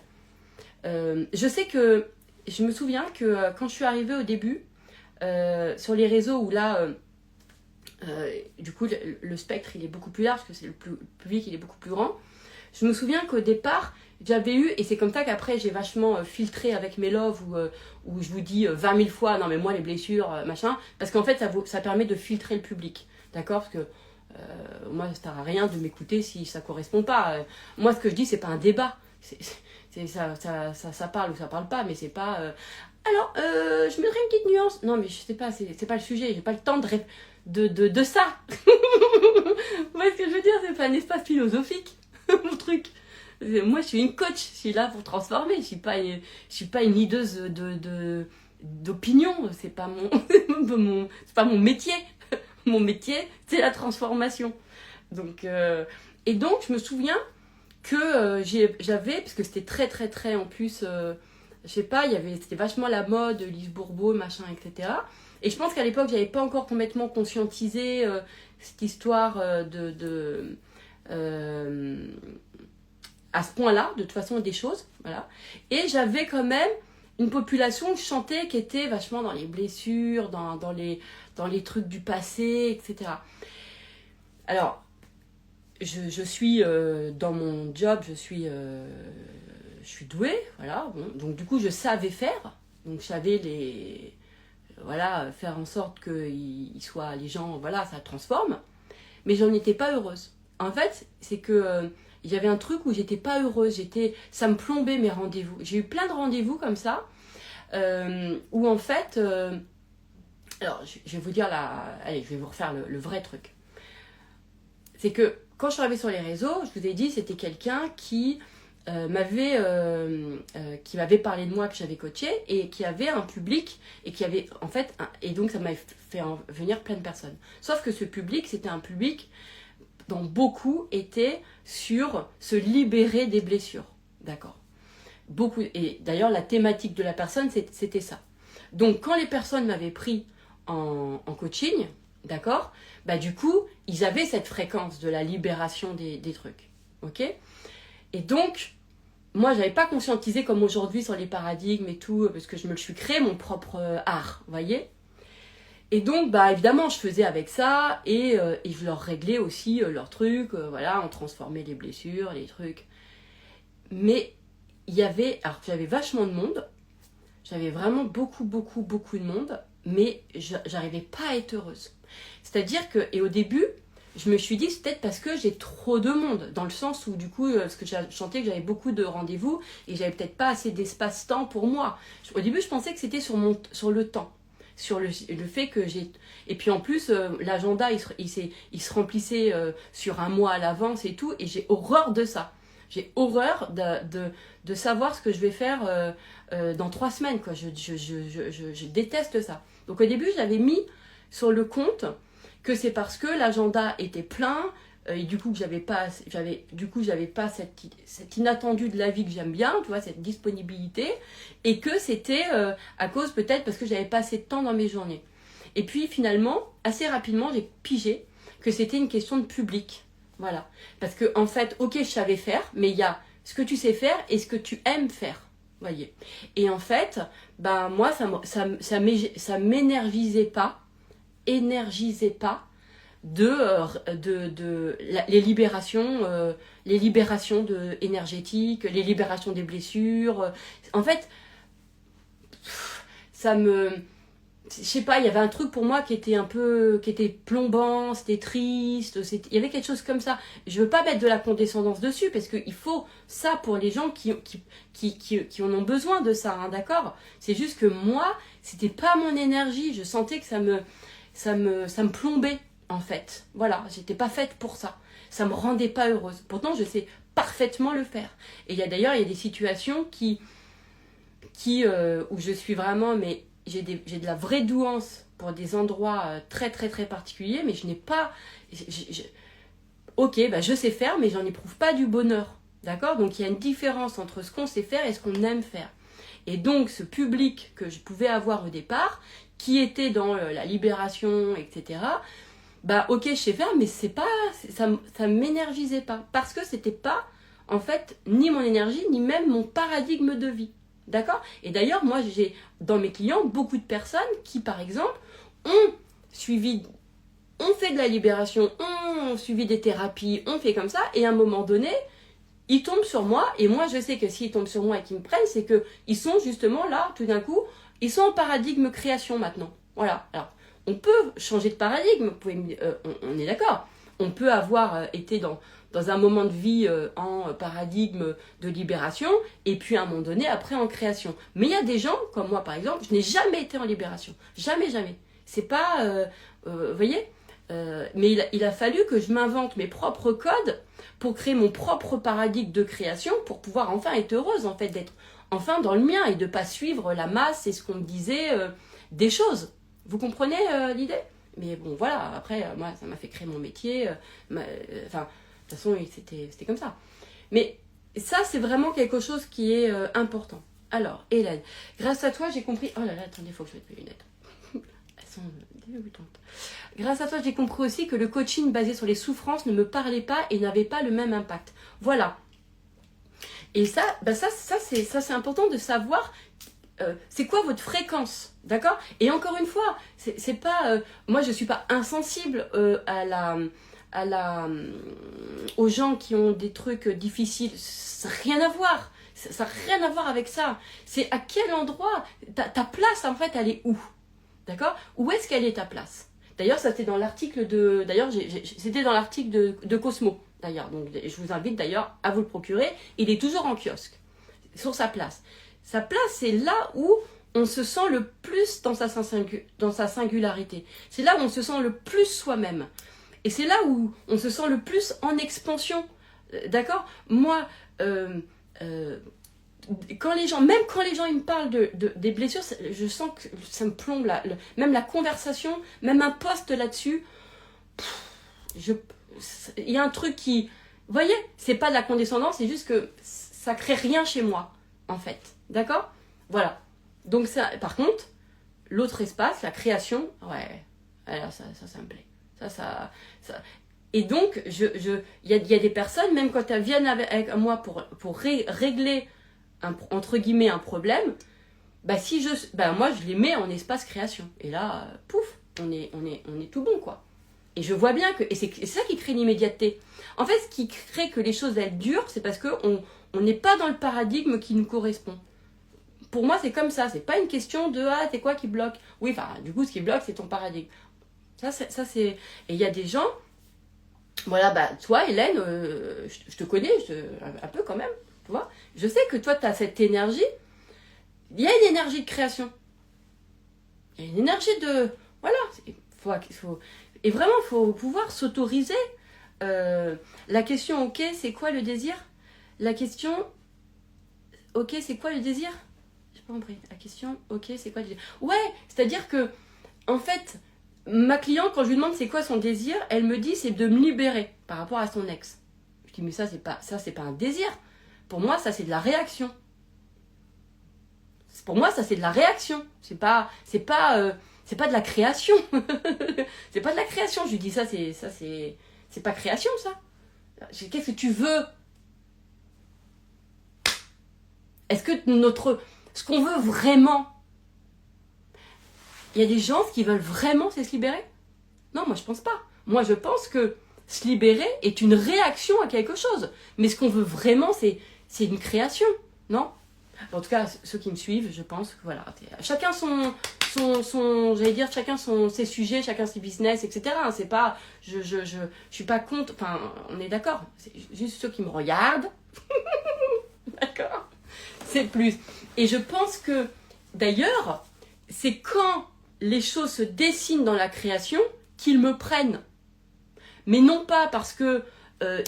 Je me souviens que quand je suis arrivée au début, sur les réseaux où là, du coup, le spectre, il est beaucoup plus large, parce que le public, il est beaucoup plus grand. Je me souviens qu'au départ, j'avais eu, et c'est comme ça qu'après, j'ai vachement filtré avec mes loves, où je vous dis 20 000 fois, non mais moi, les blessures, machin, parce qu'en fait, ça permet de filtrer le public, d'accord? Parce que moi, ça ne sert à rien de m'écouter si ça ne correspond pas. Moi, ce que je dis, c'est pas un débat. Ça parle ou ça parle pas, mais c'est pas... Alors, je mettrais une petite nuance. Non, mais je sais pas, c'est pas le sujet. J'ai pas le temps de ça. Vous voyez ce que je veux dire? C'est pas un espace philosophique, mon truc. Moi, je suis une coach. Je suis là pour transformer. Je suis pas une lideuse d'opinion. C'est pas c'est pas mon métier. Mon métier, c'est la transformation. Donc, et donc, je me souviens que j'avais, parce que c'était très, très, très, en plus, je sais pas, c'était vachement la mode, Lise Bourbeau, machin, etc. Et je pense qu'à l'époque, j'avais pas encore complètement conscientisé cette histoire à ce point-là, de toute façon, des choses, voilà. Et j'avais quand même une population que je chantais qui était vachement dans les blessures, dans les trucs du passé, etc. Alors, je suis dans mon job, je suis douée, voilà. Bon. Donc du coup, je savais faire. Donc je savais voilà, faire en sorte que les gens, voilà, ça transforme. Mais j'en étais pas heureuse. En fait, c'est que j'avais un truc où j'étais pas heureuse. Ça me plombait mes rendez-vous. J'ai eu plein de rendez-vous comme ça, où en fait... alors, je vais vous dire allez, je vais vous refaire le vrai truc. C'est que quand je suis arrivée sur les réseaux, je vous ai dit, c'était quelqu'un qui m'avait parlé de moi, que j'avais coaché, et qui avait un public, et qui avait, en fait, et donc ça m'avait fait venir plein de personnes. Sauf que ce public, c'était un public dont beaucoup étaient sur se libérer des blessures. D'accord. Beaucoup, et d'ailleurs, la thématique de la personne, c'était ça. Donc, quand les personnes m'avaient pris en coaching, d'accord, bah du coup, ils avaient cette fréquence de la libération des trucs, ok? Et donc, moi, j'avais pas conscientisé comme aujourd'hui sur les paradigmes et tout, parce que je me le suis créé mon propre art, vous voyez? Et donc, bah évidemment, je faisais avec ça, et je leur réglais aussi leurs trucs, voilà, on transformait les blessures, les trucs. Mais alors j'avais vachement de monde, j'avais vraiment beaucoup, beaucoup, beaucoup de monde, mais j'arrivais pas à être heureuse. C'est-à-dire que, et au début, je me suis dit, c'est peut-être parce que j'ai trop de monde, dans le sens où du coup, parce que je sentais que j'avais beaucoup de rendez-vous, et j'avais peut-être pas assez d'espace-temps pour moi. Au début, je pensais que c'était sur le temps, sur le fait que j'ai... Et puis en plus, l'agenda, il se remplissait sur un mois à l'avance et tout, et j'ai horreur de ça. J'ai horreur de savoir ce que je vais faire dans 3 semaines, quoi. Je déteste ça. Donc au début, j'avais mis sur le compte que c'est parce que l'agenda était plein, et du coup, j'avais pas cette inattendue de la vie que j'aime bien, tu vois, cette disponibilité, et que c'était à cause peut-être parce que j'avais pas assez de temps dans mes journées. Et puis finalement, assez rapidement, j'ai pigé que c'était une question de public. Voilà. Parce que en fait, ok, je savais faire, mais il y a ce que tu sais faire et ce que tu aimes faire. Voyez. Et en fait, ben moi, ça m'énergisait pas, les libérations énergétiques, les libérations des blessures. En fait, je sais pas, il y avait un truc pour moi qui était plombant, c'était triste, il y avait quelque chose comme ça. Je veux pas mettre de la condescendance dessus, parce qu'il faut ça pour les gens qui en ont besoin de ça, hein, d'accord? C'est juste que moi, c'était pas mon énergie, je sentais que ça me plombait, en fait. Voilà, j'étais pas faite pour ça. Ça me rendait pas heureuse. Pourtant, je sais parfaitement le faire. Et il y a des situations où je suis vraiment, mais j'ai de la vraie douance pour des endroits très très très particuliers, mais je n'ai pas... Ok, bah je sais faire, mais j'en éprouve pas du bonheur. D'accord? Donc il y a une différence entre ce qu'on sait faire et ce qu'on aime faire. Et donc ce public que je pouvais avoir au départ, qui était dans la libération, etc., bah ok, je sais faire, mais ça m'énergisait pas. Parce que c'était pas, en fait, ni mon énergie, ni même mon paradigme de vie. D'accord? Et d'ailleurs, moi, j'ai dans mes clients beaucoup de personnes qui, par exemple, ont fait de la libération, ont suivi des thérapies, ont fait comme ça, et à un moment donné, ils tombent sur moi, et moi, je sais que s'ils tombent sur moi et qu'ils me prennent, c'est qu'ils sont justement là, tout d'un coup, ils sont en paradigme création maintenant. Voilà. Alors, on peut changer de paradigme, on est d'accord. On peut avoir été dans un moment de vie en paradigme de libération, et puis à un moment donné, après en création. Mais il y a des gens, comme moi par exemple, je n'ai jamais été en libération. Jamais, jamais. C'est pas... vous voyez mais il a fallu que je m'invente mes propres codes pour créer mon propre paradigme de création, pour pouvoir enfin être heureuse, en fait, d'être enfin dans le mien, et de ne pas suivre la masse et ce qu'on me disait des choses. Vous comprenez l'idée? Mais bon, voilà, après, moi, ça m'a fait créer mon métier. Enfin... De toute façon, c'était comme ça. Mais ça, c'est vraiment quelque chose qui est important. Alors, Hélène, grâce à toi, j'ai compris... Oh là là, attendez, il faut que je mette mes lunettes. Elles sont dégoûtantes. Grâce à toi, j'ai compris aussi que le coaching basé sur les souffrances ne me parlait pas et n'avait pas le même impact. Voilà. Et ça, c'est important de savoir... c'est quoi votre fréquence, d'accord? Et encore une fois, c'est pas... moi, je suis pas insensible aux gens qui ont des trucs difficiles. Ça n'a rien à voir. Ça n'a rien à voir avec ça. C'est à quel endroit ta place, en fait, elle est où? D'accord? Où est-ce qu'elle est ta place? D'ailleurs, ça c'était dans l'article de... D'ailleurs, c'était dans l'article de Cosmo, d'ailleurs. Donc, je vous invite d'ailleurs à vous le procurer. Il est toujours en kiosque, sur sa place. Sa place, c'est là où on se sent le plus dans sa singularité. C'est là où on se sent le plus soi-même. Et c'est là où on se sent le plus en expansion. D'accord? Moi, même quand les gens ils me parlent des blessures, je sens que ça me plombe. Même la conversation, même un post là-dessus, il y a un truc qui... Vous voyez? C'est pas de la condescendance, c'est juste que ça crée rien chez moi, en fait. D'accord? Voilà. Donc ça, par contre, l'autre espace, la création, ouais, alors ça me plaît. Ça. Et donc, il y a des personnes, même quand elles viennent avec moi pour régler, entre guillemets, un problème, moi, je les mets en espace création. Et là, pouf, on est tout bon, quoi. Et je vois bien que... Et c'est ça qui crée l'immédiateté. En fait, ce qui crée que les choses, elles durent, c'est parce qu'on n'est pas dans le paradigme qui nous correspond. Pour moi, c'est comme ça. C'est pas une question de « Ah, c'est quoi qui bloque ?» Oui, enfin, du coup, ce qui bloque, c'est ton paradigme. Ça c'est... Et il y a des gens, voilà, bah, toi, Hélène, je te connais, un peu quand même, tu vois. Je sais que toi, tu as cette énergie. Il y a une énergie de création. Il y a une énergie de... Voilà. Et vraiment, il faut pouvoir s'autoriser. La question, ok, c'est quoi le désir? La question, ok, c'est quoi le désir? J'ai pas compris. La question, ok, c'est quoi le désir? Ouais, c'est-à-dire que, en fait... Ma cliente, quand je lui demande c'est quoi son désir, elle me dit c'est de me libérer par rapport à son ex. Je dis mais ça c'est pas un désir. Pour moi ça c'est de la réaction. Pour moi ça c'est de la réaction. C'est pas de la création. C'est pas de la création. Je lui dis ça c'est pas création ça. Qu'est-ce que tu veux? Est-ce que ce qu'on veut vraiment, il y a des gens qui veulent vraiment se libérer? Non, moi je pense pas. Moi je pense que se libérer est une réaction à quelque chose. Mais ce qu'on veut vraiment, c'est une création, non? En tout cas, ceux qui me suivent, je pense que voilà, chacun j'allais dire, chacun ses sujets, chacun ses business, etc. C'est pas, je suis pas contre, enfin, on est d'accord. C'est juste ceux qui me regardent, d'accord? C'est plus. Et je pense que, d'ailleurs, c'est quand les choses se dessinent dans la création qu'ils me prennent. Mais non pas parce que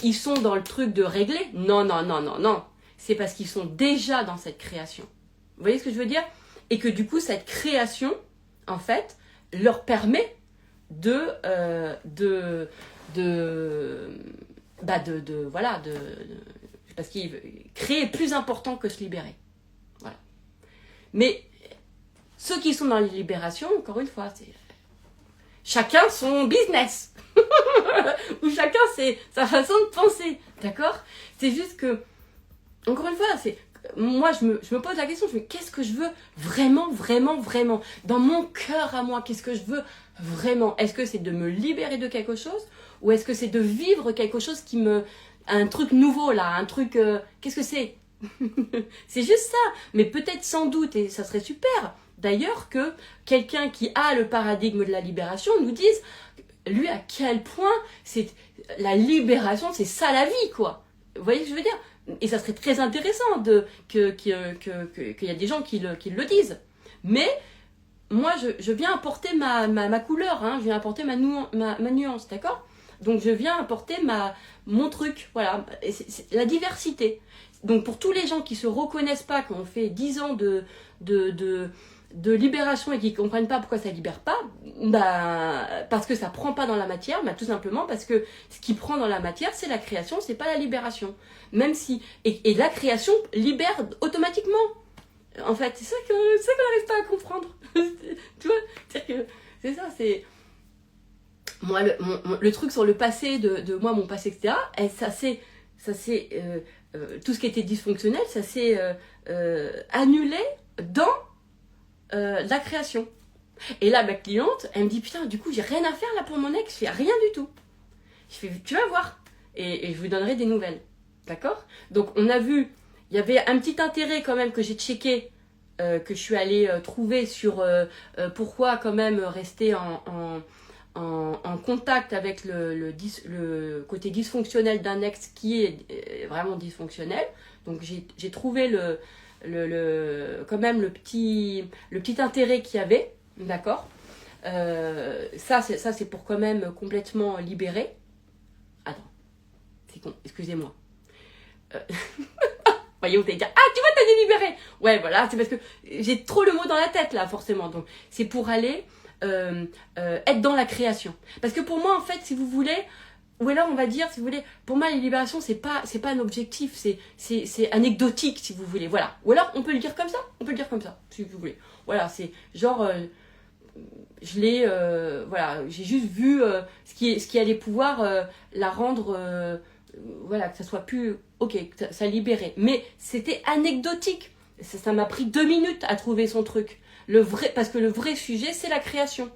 ils sont dans le truc de régler. Non, non, non, non, non. C'est parce qu'ils sont déjà dans cette création. Vous voyez ce que je veux dire? Et que du coup, cette création, en fait, leur permet parce qu'il créer est plus important que se libérer. Voilà. Mais ceux qui sont dans les libérations, encore une fois, c'est chacun son business. Ou chacun sa façon de penser. D'accord? C'est juste que, encore une fois, moi je me pose la question, je me dis qu'est-ce que je veux vraiment, vraiment, vraiment? Dans mon cœur à moi, qu'est-ce que je veux vraiment? Est-ce que c'est de me libérer de quelque chose? Ou est-ce que c'est de vivre quelque chose un truc nouveau là, un truc, qu'est-ce que c'est? C'est juste ça, mais peut-être sans doute, et ça serait super d'ailleurs que quelqu'un qui a le paradigme de la libération nous dise, lui, à quel point c'est la libération, c'est ça la vie, quoi. Vous voyez ce que je veux dire? Et ça serait très intéressant qu'il y a des gens qui le disent. Mais moi, je viens apporter ma couleur, hein, je viens apporter ma nuance, d'accord? Donc je viens apporter mon truc, voilà, et c'est la diversité. Donc pour tous les gens qui se reconnaissent pas, qui ont fait 10 ans de libération et qui ne comprennent pas pourquoi ça libère pas, parce que ça prend pas dans la matière, tout simplement parce que ce qui prend dans la matière, c'est la création, c'est pas la libération. Même si et la création libère automatiquement. En fait, c'est ça qu'on n'arrive pas à comprendre. Tu vois, c'est ça, c'est moi le truc sur le passé de moi, mon passé, etc. Et ça c'est tout ce qui était dysfonctionnel, ça s'est annulé dans la création. Et là, ma cliente, elle me dit putain, du coup, j'ai rien à faire là pour mon ex, je fais rien du tout. Je fais, tu vas voir. Et je vous donnerai des nouvelles. D'accord? Donc, on a vu, il y avait un petit intérêt quand même que j'ai checké, que je suis allée trouver sur pourquoi quand même rester en contact avec le côté dysfonctionnel d'un ex qui est vraiment dysfonctionnel. Donc, j'ai trouvé quand même le petit intérêt qu'il y avait, d'accord? Ça c'est pour quand même complètement libérer. Attends, c'est con, excusez-moi. Voyez, vous allez dire, ah tu vois, t'as délibéré. Ouais, voilà, c'est parce que j'ai trop le mot dans la tête là, forcément. Donc c'est pour aller être dans la création. Parce que pour moi, en fait, si vous voulez, ou alors on va dire, si vous voulez, pour moi, les libérations, c'est pas un objectif, c'est anecdotique, si vous voulez. Voilà. Ou alors, on peut le dire comme ça, si vous voulez. Voilà, c'est genre, je l'ai, voilà, j'ai juste vu ce qui allait pouvoir la rendre, voilà, que ça soit plus, ok, que ça libérait. Mais c'était anecdotique. Ça m'a pris 2 minutes à trouver son truc. Parce que le vrai sujet, c'est la création.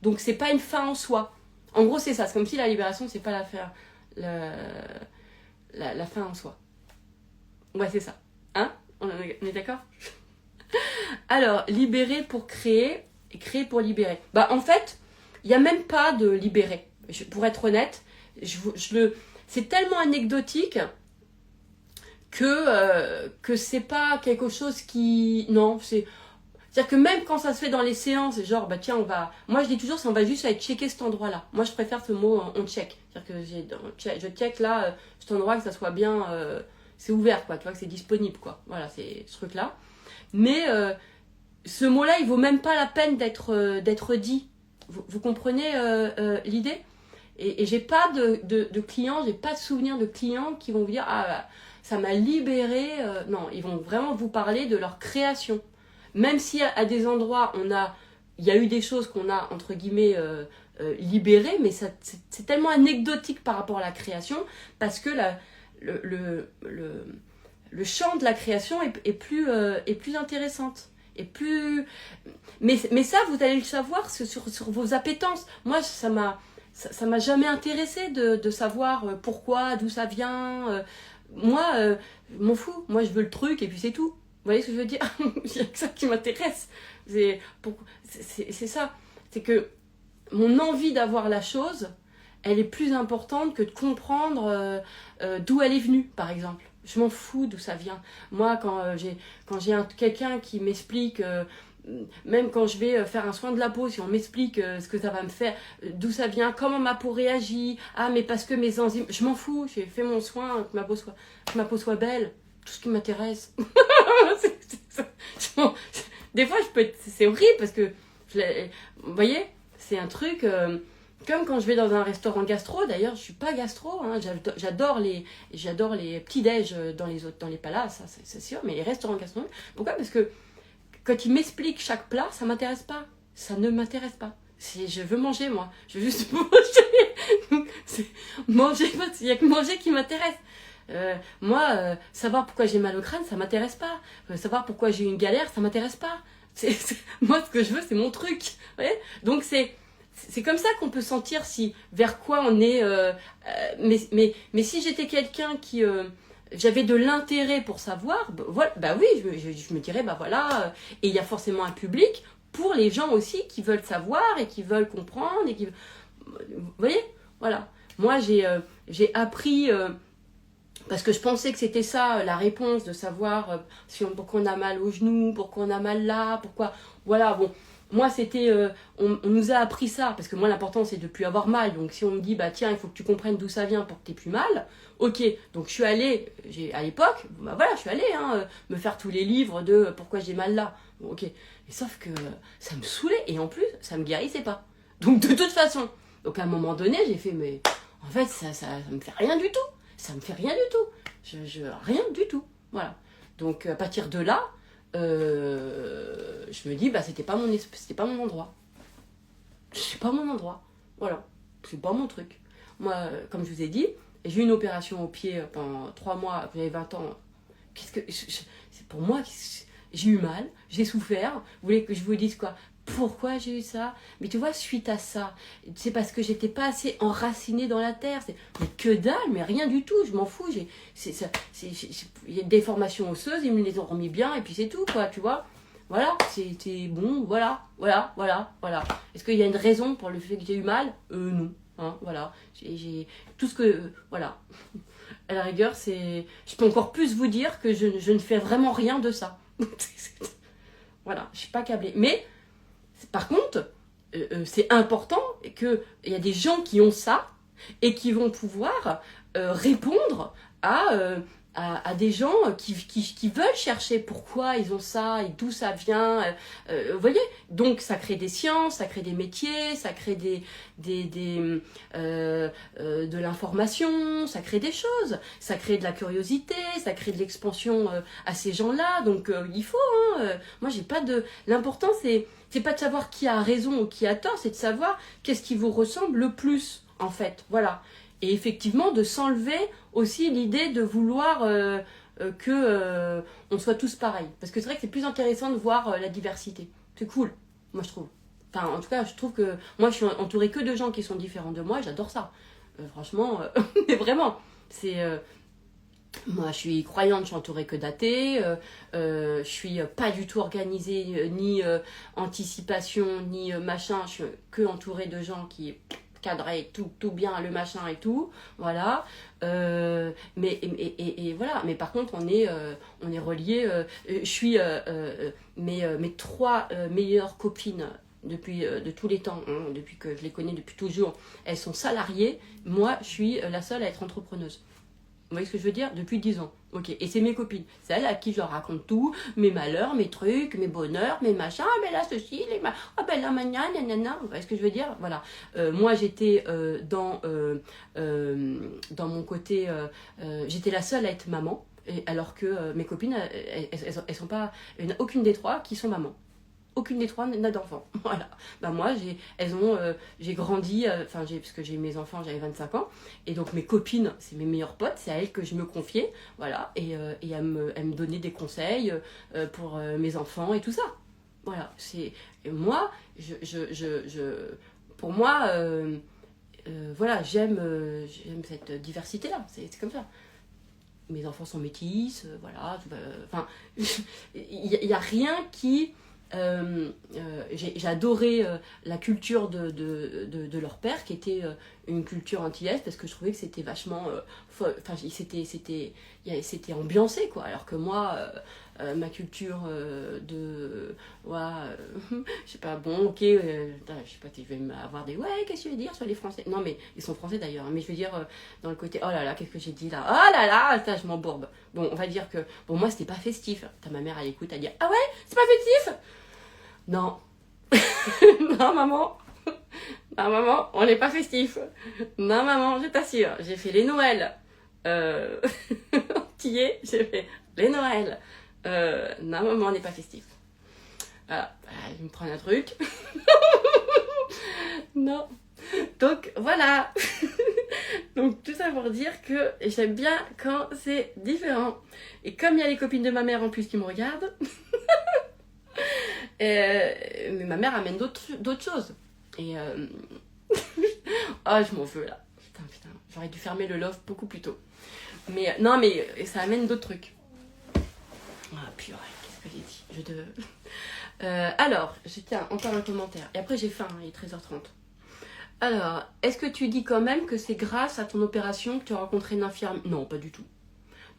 Donc, c'est pas une fin en soi. En gros, c'est ça. C'est comme si la libération, c'est pas la fin en soi. Ouais, c'est ça. Hein? On est d'accord? Alors, libérer pour créer et créer pour libérer. En fait, il n'y a même pas de libérer. Pour être honnête, c'est tellement anecdotique que c'est pas quelque chose qui... Non, c'est-à-dire que même quand ça se fait dans les séances, c'est genre, tiens, moi, je dis toujours, on va juste aller checker cet endroit-là. Moi, je préfère ce mot, on check. C'est-à-dire que je check là, cet endroit, que ça soit bien... c'est ouvert, quoi. Tu vois, que c'est disponible, quoi. Voilà, c'est ce truc-là. Mais ce mot-là, il vaut même pas la peine d'être dit. Vous comprenez l'idée? Et j'ai pas de clients, j'ai pas de souvenir de clients qui vont vous dire ah ça m'a libéré. Non, ils vont vraiment vous parler de leur création. Même si à des endroits il y a eu des choses qu'on a entre guillemets libérées, mais c'est tellement anecdotique par rapport à la création parce que le champ de la création est plus intéressante. Et plus... mais ça, vous allez le savoir sur vos appétences. Moi, ça m'a jamais intéressé de savoir pourquoi, d'où ça vient. Moi, je m'en fous. Moi, je veux le truc et puis c'est tout. Vous voyez ce que je veux dire? Il n'y a que ça qui m'intéresse. C'est ça. C'est que mon envie d'avoir la chose, elle est plus importante que de comprendre d'où elle est venue, par exemple. Je m'en fous d'où ça vient. Moi, quand j'ai quelqu'un qui m'explique, même quand je vais faire un soin de la peau, si on m'explique ce que ça va me faire, d'où ça vient, comment ma peau réagit, ah mais parce que mes enzymes, je m'en fous, j'ai fait mon soin, que ma peau soit belle, tout ce qui m'intéresse. Des fois, c'est horrible parce que, vous voyez, c'est un truc... Comme quand je vais dans un restaurant gastro, d'ailleurs je suis pas gastro, hein, j'adore les petits-déj dans les palaces, ça, c'est sûr, mais les restaurants gastronomiques, pourquoi? Parce que quand ils m'expliquent chaque plat, ça m'intéresse pas, ça ne m'intéresse pas. Je veux manger moi, je veux juste manger, il n'y a que manger qui m'intéresse. Moi, savoir pourquoi j'ai mal au crâne, ça m'intéresse pas. Savoir pourquoi j'ai eu une galère, ça m'intéresse pas. Moi ce que je veux, c'est mon truc. Vous voyez? Donc c'est comme ça qu'on peut sentir vers quoi on est. Mais si j'étais quelqu'un qui... j'avais de l'intérêt pour savoir, bah oui, je me dirais, bah voilà. Et il y a forcément un public pour les gens aussi qui veulent savoir et qui veulent comprendre. Vous voyez? Voilà. Moi, j'ai appris... parce que je pensais que c'était ça, la réponse, de savoir pourquoi on a mal au genou, pourquoi on a mal là, pourquoi... Voilà, bon... Moi, c'était, on nous a appris ça, parce que moi, l'important, c'est de ne plus avoir mal. Donc, si on me dit, bah tiens, il faut que tu comprennes d'où ça vient pour que tu n'aies plus mal, ok. Donc, je suis allée, à l'époque, bah voilà, je suis allée me faire tous les livres de pourquoi j'ai mal là. Bon, ok. Mais sauf que ça me saoulait, et en plus, ça me guérissait pas. Donc, de toute façon. Donc, à un moment donné, j'ai fait, mais en fait, ça me fait rien du tout. Ça me fait rien du tout. Rien du tout. Voilà. Donc, à partir de là, je me dis bah c'était pas mon endroit, c'est pas mon endroit, voilà, c'est pas mon truc. Moi, comme je vous ai dit, j'ai eu une opération au pied pendant 3 mois quand j'avais 20 ans. C'est pour moi, j'ai eu mal, j'ai souffert. Vous voulez que je vous dise quoi? Pourquoi j'ai eu ça? Mais tu vois, suite à ça, c'est parce que j'étais pas assez enracinée dans la terre. Mais que dalle, mais rien du tout, je m'en fous. Il y a des déformations osseuses, ils me les ont remis bien, et puis c'est tout, quoi, tu vois. Voilà, c'était bon, voilà. Est-ce qu'il y a une raison pour le fait que j'ai eu mal? Non, hein, voilà. J'ai tout ce que... voilà. À la rigueur, je peux encore plus vous dire que je ne fais vraiment rien de ça. Voilà, je suis pas câblée. Mais... par contre, c'est important qu'il y a des gens qui ont ça et qui vont pouvoir répondre à des gens qui veulent chercher pourquoi ils ont ça et d'où ça vient. Vous voyez? Donc ça crée des sciences, ça crée des métiers, ça crée de l'information, ça crée des choses, ça crée de la curiosité, ça crée de l'expansion à ces gens-là. Donc il faut, moi j'ai pas de... L'important c'est pas de savoir qui a raison ou qui a tort, c'est de savoir qu'est-ce qui vous ressemble le plus, en fait. Voilà. Et effectivement, de s'enlever aussi l'idée de vouloir on soit tous pareils. Parce que c'est vrai que c'est plus intéressant de voir la diversité. C'est cool, moi je trouve. Enfin, en tout cas, je trouve que moi, je suis entourée que de gens qui sont différents de moi, et j'adore ça. Franchement, mais vraiment, c'est... moi, je suis croyante, je suis entourée que d'athées, je suis pas du tout organisée, ni anticipation, ni machin, je suis que entourée de gens qui cadraient tout bien, le machin et tout, voilà. Et voilà, mais par contre, on est reliés. Je suis mes 3 meilleures copines de tous les temps, hein, depuis que je les connais depuis toujours, elles sont salariées. Moi, je suis la seule à être entrepreneuse. Vous voyez ce que je veux dire? Depuis 10 ans. Ok. Et c'est mes copines. C'est elles à qui je leur raconte tout. Mes malheurs, mes trucs, mes bonheurs, mes machins. Ah ben là, ceci, ah ben là, nanana. Vous voyez ce que je veux dire? Voilà. Moi, j'étais dans mon côté... j'étais la seule à être maman. Alors que mes copines, elles sont pas... Il n'y en a aucune des trois qui sont mamans. Aucune des trois n'a d'enfants. Voilà. Ben moi, j'ai grandi, parce que j'ai eu mes enfants, j'avais 25 ans. Et donc mes copines, c'est mes meilleures potes, c'est à elles que je me confiais. Voilà. Et elles me donnaient des conseils pour mes enfants et tout ça. Voilà. Et moi, pour moi, voilà, j'aime cette diversité-là. C'est comme ça. Mes enfants sont métis, voilà. Enfin, il n'y a rien qui... j'ai adoré la culture de leur père, qui était une culture antillaise, parce que je trouvais que c'était vachement c'était ambiancé, quoi, alors que moi ma culture je sais pas, bon, ok, je sais pas, je vais avoir des ouais, qu'est-ce que tu veux dire sur les Français, non mais ils sont français d'ailleurs, mais je veux dire dans le côté, oh là là, qu'est-ce que j'ai dit là, oh là là, ça, je m'embourbe. Bon, on va dire que bon, moi c'était pas festif. T'as ma mère, elle écoute, elle dit ah ouais, c'est pas festif. Non. Non, maman. Non, maman, on n'est pas festif. Non, maman, je t'assure. J'ai fait les Noëls. Antillais, j'ai fait les Noëls. Non, maman, on n'est pas festif. Voilà. Je me prends un truc. Non. Donc, voilà. Donc, tout ça pour dire que j'aime bien quand c'est différent. Et comme il y a les copines de ma mère en plus qui me regardent... mais ma mère amène d'autres choses. Et oh, je m'en veux là. Putain, j'aurais dû fermer le loft beaucoup plus tôt. Mais non, mais ça amène d'autres trucs. Ah purée, qu'est-ce que j'ai dit? Alors, tiens, encore un commentaire. Et après j'ai faim, il est 13h30. Alors, est-ce que tu dis quand même que c'est grâce à ton opération que tu as rencontré une infirmière? Non, pas du tout.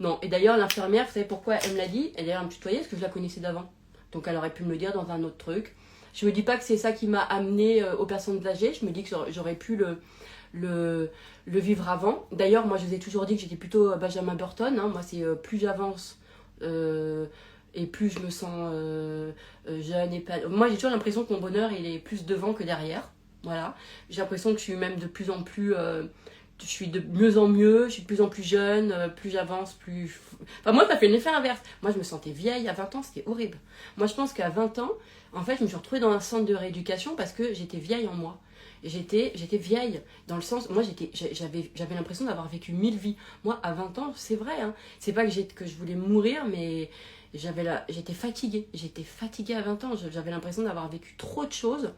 Non, et d'ailleurs l'infirmière, vous savez pourquoi elle me l'a dit? Elle d'ailleurs me tutoyait parce que je la connaissais d'avant. Donc elle aurait pu me le dire dans un autre truc. Je me dis pas que c'est ça qui m'a amené aux personnes âgées. Je me dis que j'aurais pu le vivre avant. D'ailleurs, moi je vous ai toujours dit que j'étais plutôt Benjamin Button. Hein. Moi c'est plus j'avance et plus je me sens jeune. Et pas... Moi j'ai toujours l'impression que mon bonheur il est plus devant que derrière. Voilà. J'ai l'impression que je suis même de plus en plus... je suis de mieux en mieux, je suis de plus en plus jeune, plus j'avance, plus... Enfin, moi, ça fait l'effet inverse. Moi, je me sentais vieille à 20 ans, c'était horrible. Moi, je pense qu'à 20 ans, en fait, je me suis retrouvée dans un centre de rééducation parce que j'étais vieille en moi. J'étais vieille, dans le sens... Moi, j'avais l'impression d'avoir vécu 1000 vies. Moi, à 20 ans, c'est vrai, hein. C'est pas que je voulais mourir, mais j'étais fatiguée. J'étais fatiguée à 20 ans. J'avais l'impression d'avoir vécu trop de choses.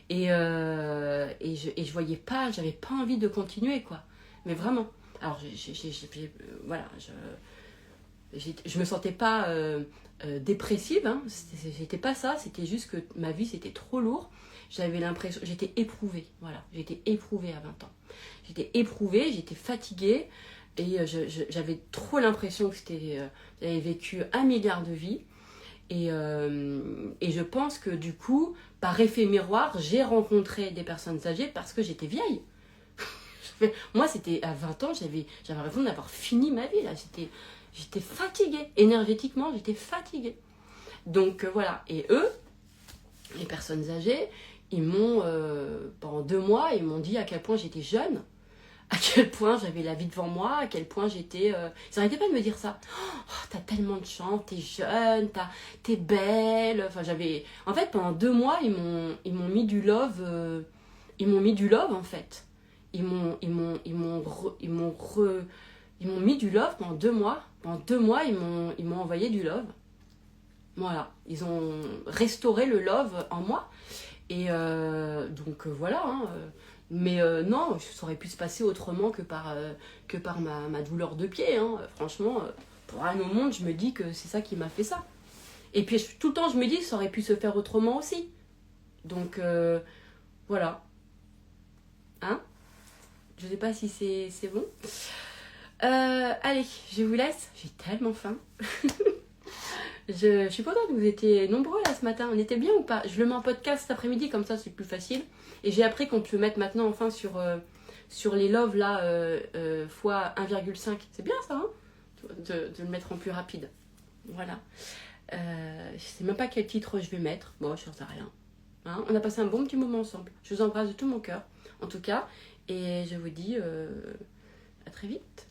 Et je voyais pas, j'avais pas envie de continuer, quoi. Mais vraiment. Alors, voilà, je me sentais pas dépressive, hein. J'étais pas ça, c'était juste que ma vie, c'était trop lourd. J'avais l'impression, j'étais éprouvée, voilà. J'étais éprouvée à 20 ans. J'étais éprouvée, j'étais fatiguée. Et j'avais trop l'impression que j'avais vécu 1 milliard de vies. Et je pense que du coup, par effet miroir, j'ai rencontré des personnes âgées parce que j'étais vieille. Moi, c'était à 20 ans, j'avais l'impression d'avoir fini ma vie. Là. J'étais fatiguée. Énergétiquement, j'étais fatiguée. Donc voilà. Et eux, les personnes âgées, ils m'ont, pendant 2 mois, ils m'ont dit à quel point j'étais jeune. À quel point j'avais la vie devant moi, à quel point j'étais... Ils n'arrêtaient pas de me dire ça. Oh, t'as tellement de chance, t'es jeune, t'es belle. Enfin, en fait, pendant 2 mois, ils m'ont mis du love. Ils m'ont mis du love, en fait. Ils m'ont mis du love pendant 2 mois. Pendant 2 mois, ils m'ont envoyé du love. Voilà. Ils ont restauré le love en moi. Et donc, voilà, hein. Mais non, ça aurait pu se passer autrement que par ma douleur de pied. Hein. Franchement, pour rien au monde, je me dis que c'est ça qui m'a fait ça. Et puis tout le temps, je me dis que ça aurait pu se faire autrement aussi. Donc, voilà. Hein? Je sais pas si c'est bon. Allez, je vous laisse. J'ai tellement faim. Je suis contente que vous étiez nombreux là ce matin. On était bien ou pas? Je le mets en podcast cet après-midi, comme ça c'est plus facile. Et j'ai appris qu'on peut mettre maintenant enfin sur sur les loves là, fois 1,5. C'est bien ça, hein, de le mettre en plus rapide. Voilà. Je sais même pas quel titre je vais mettre. Bon, je n'en sais rien. Hein, on a passé un bon petit moment ensemble. Je vous embrasse de tout mon cœur, en tout cas. Et je vous dis à très vite.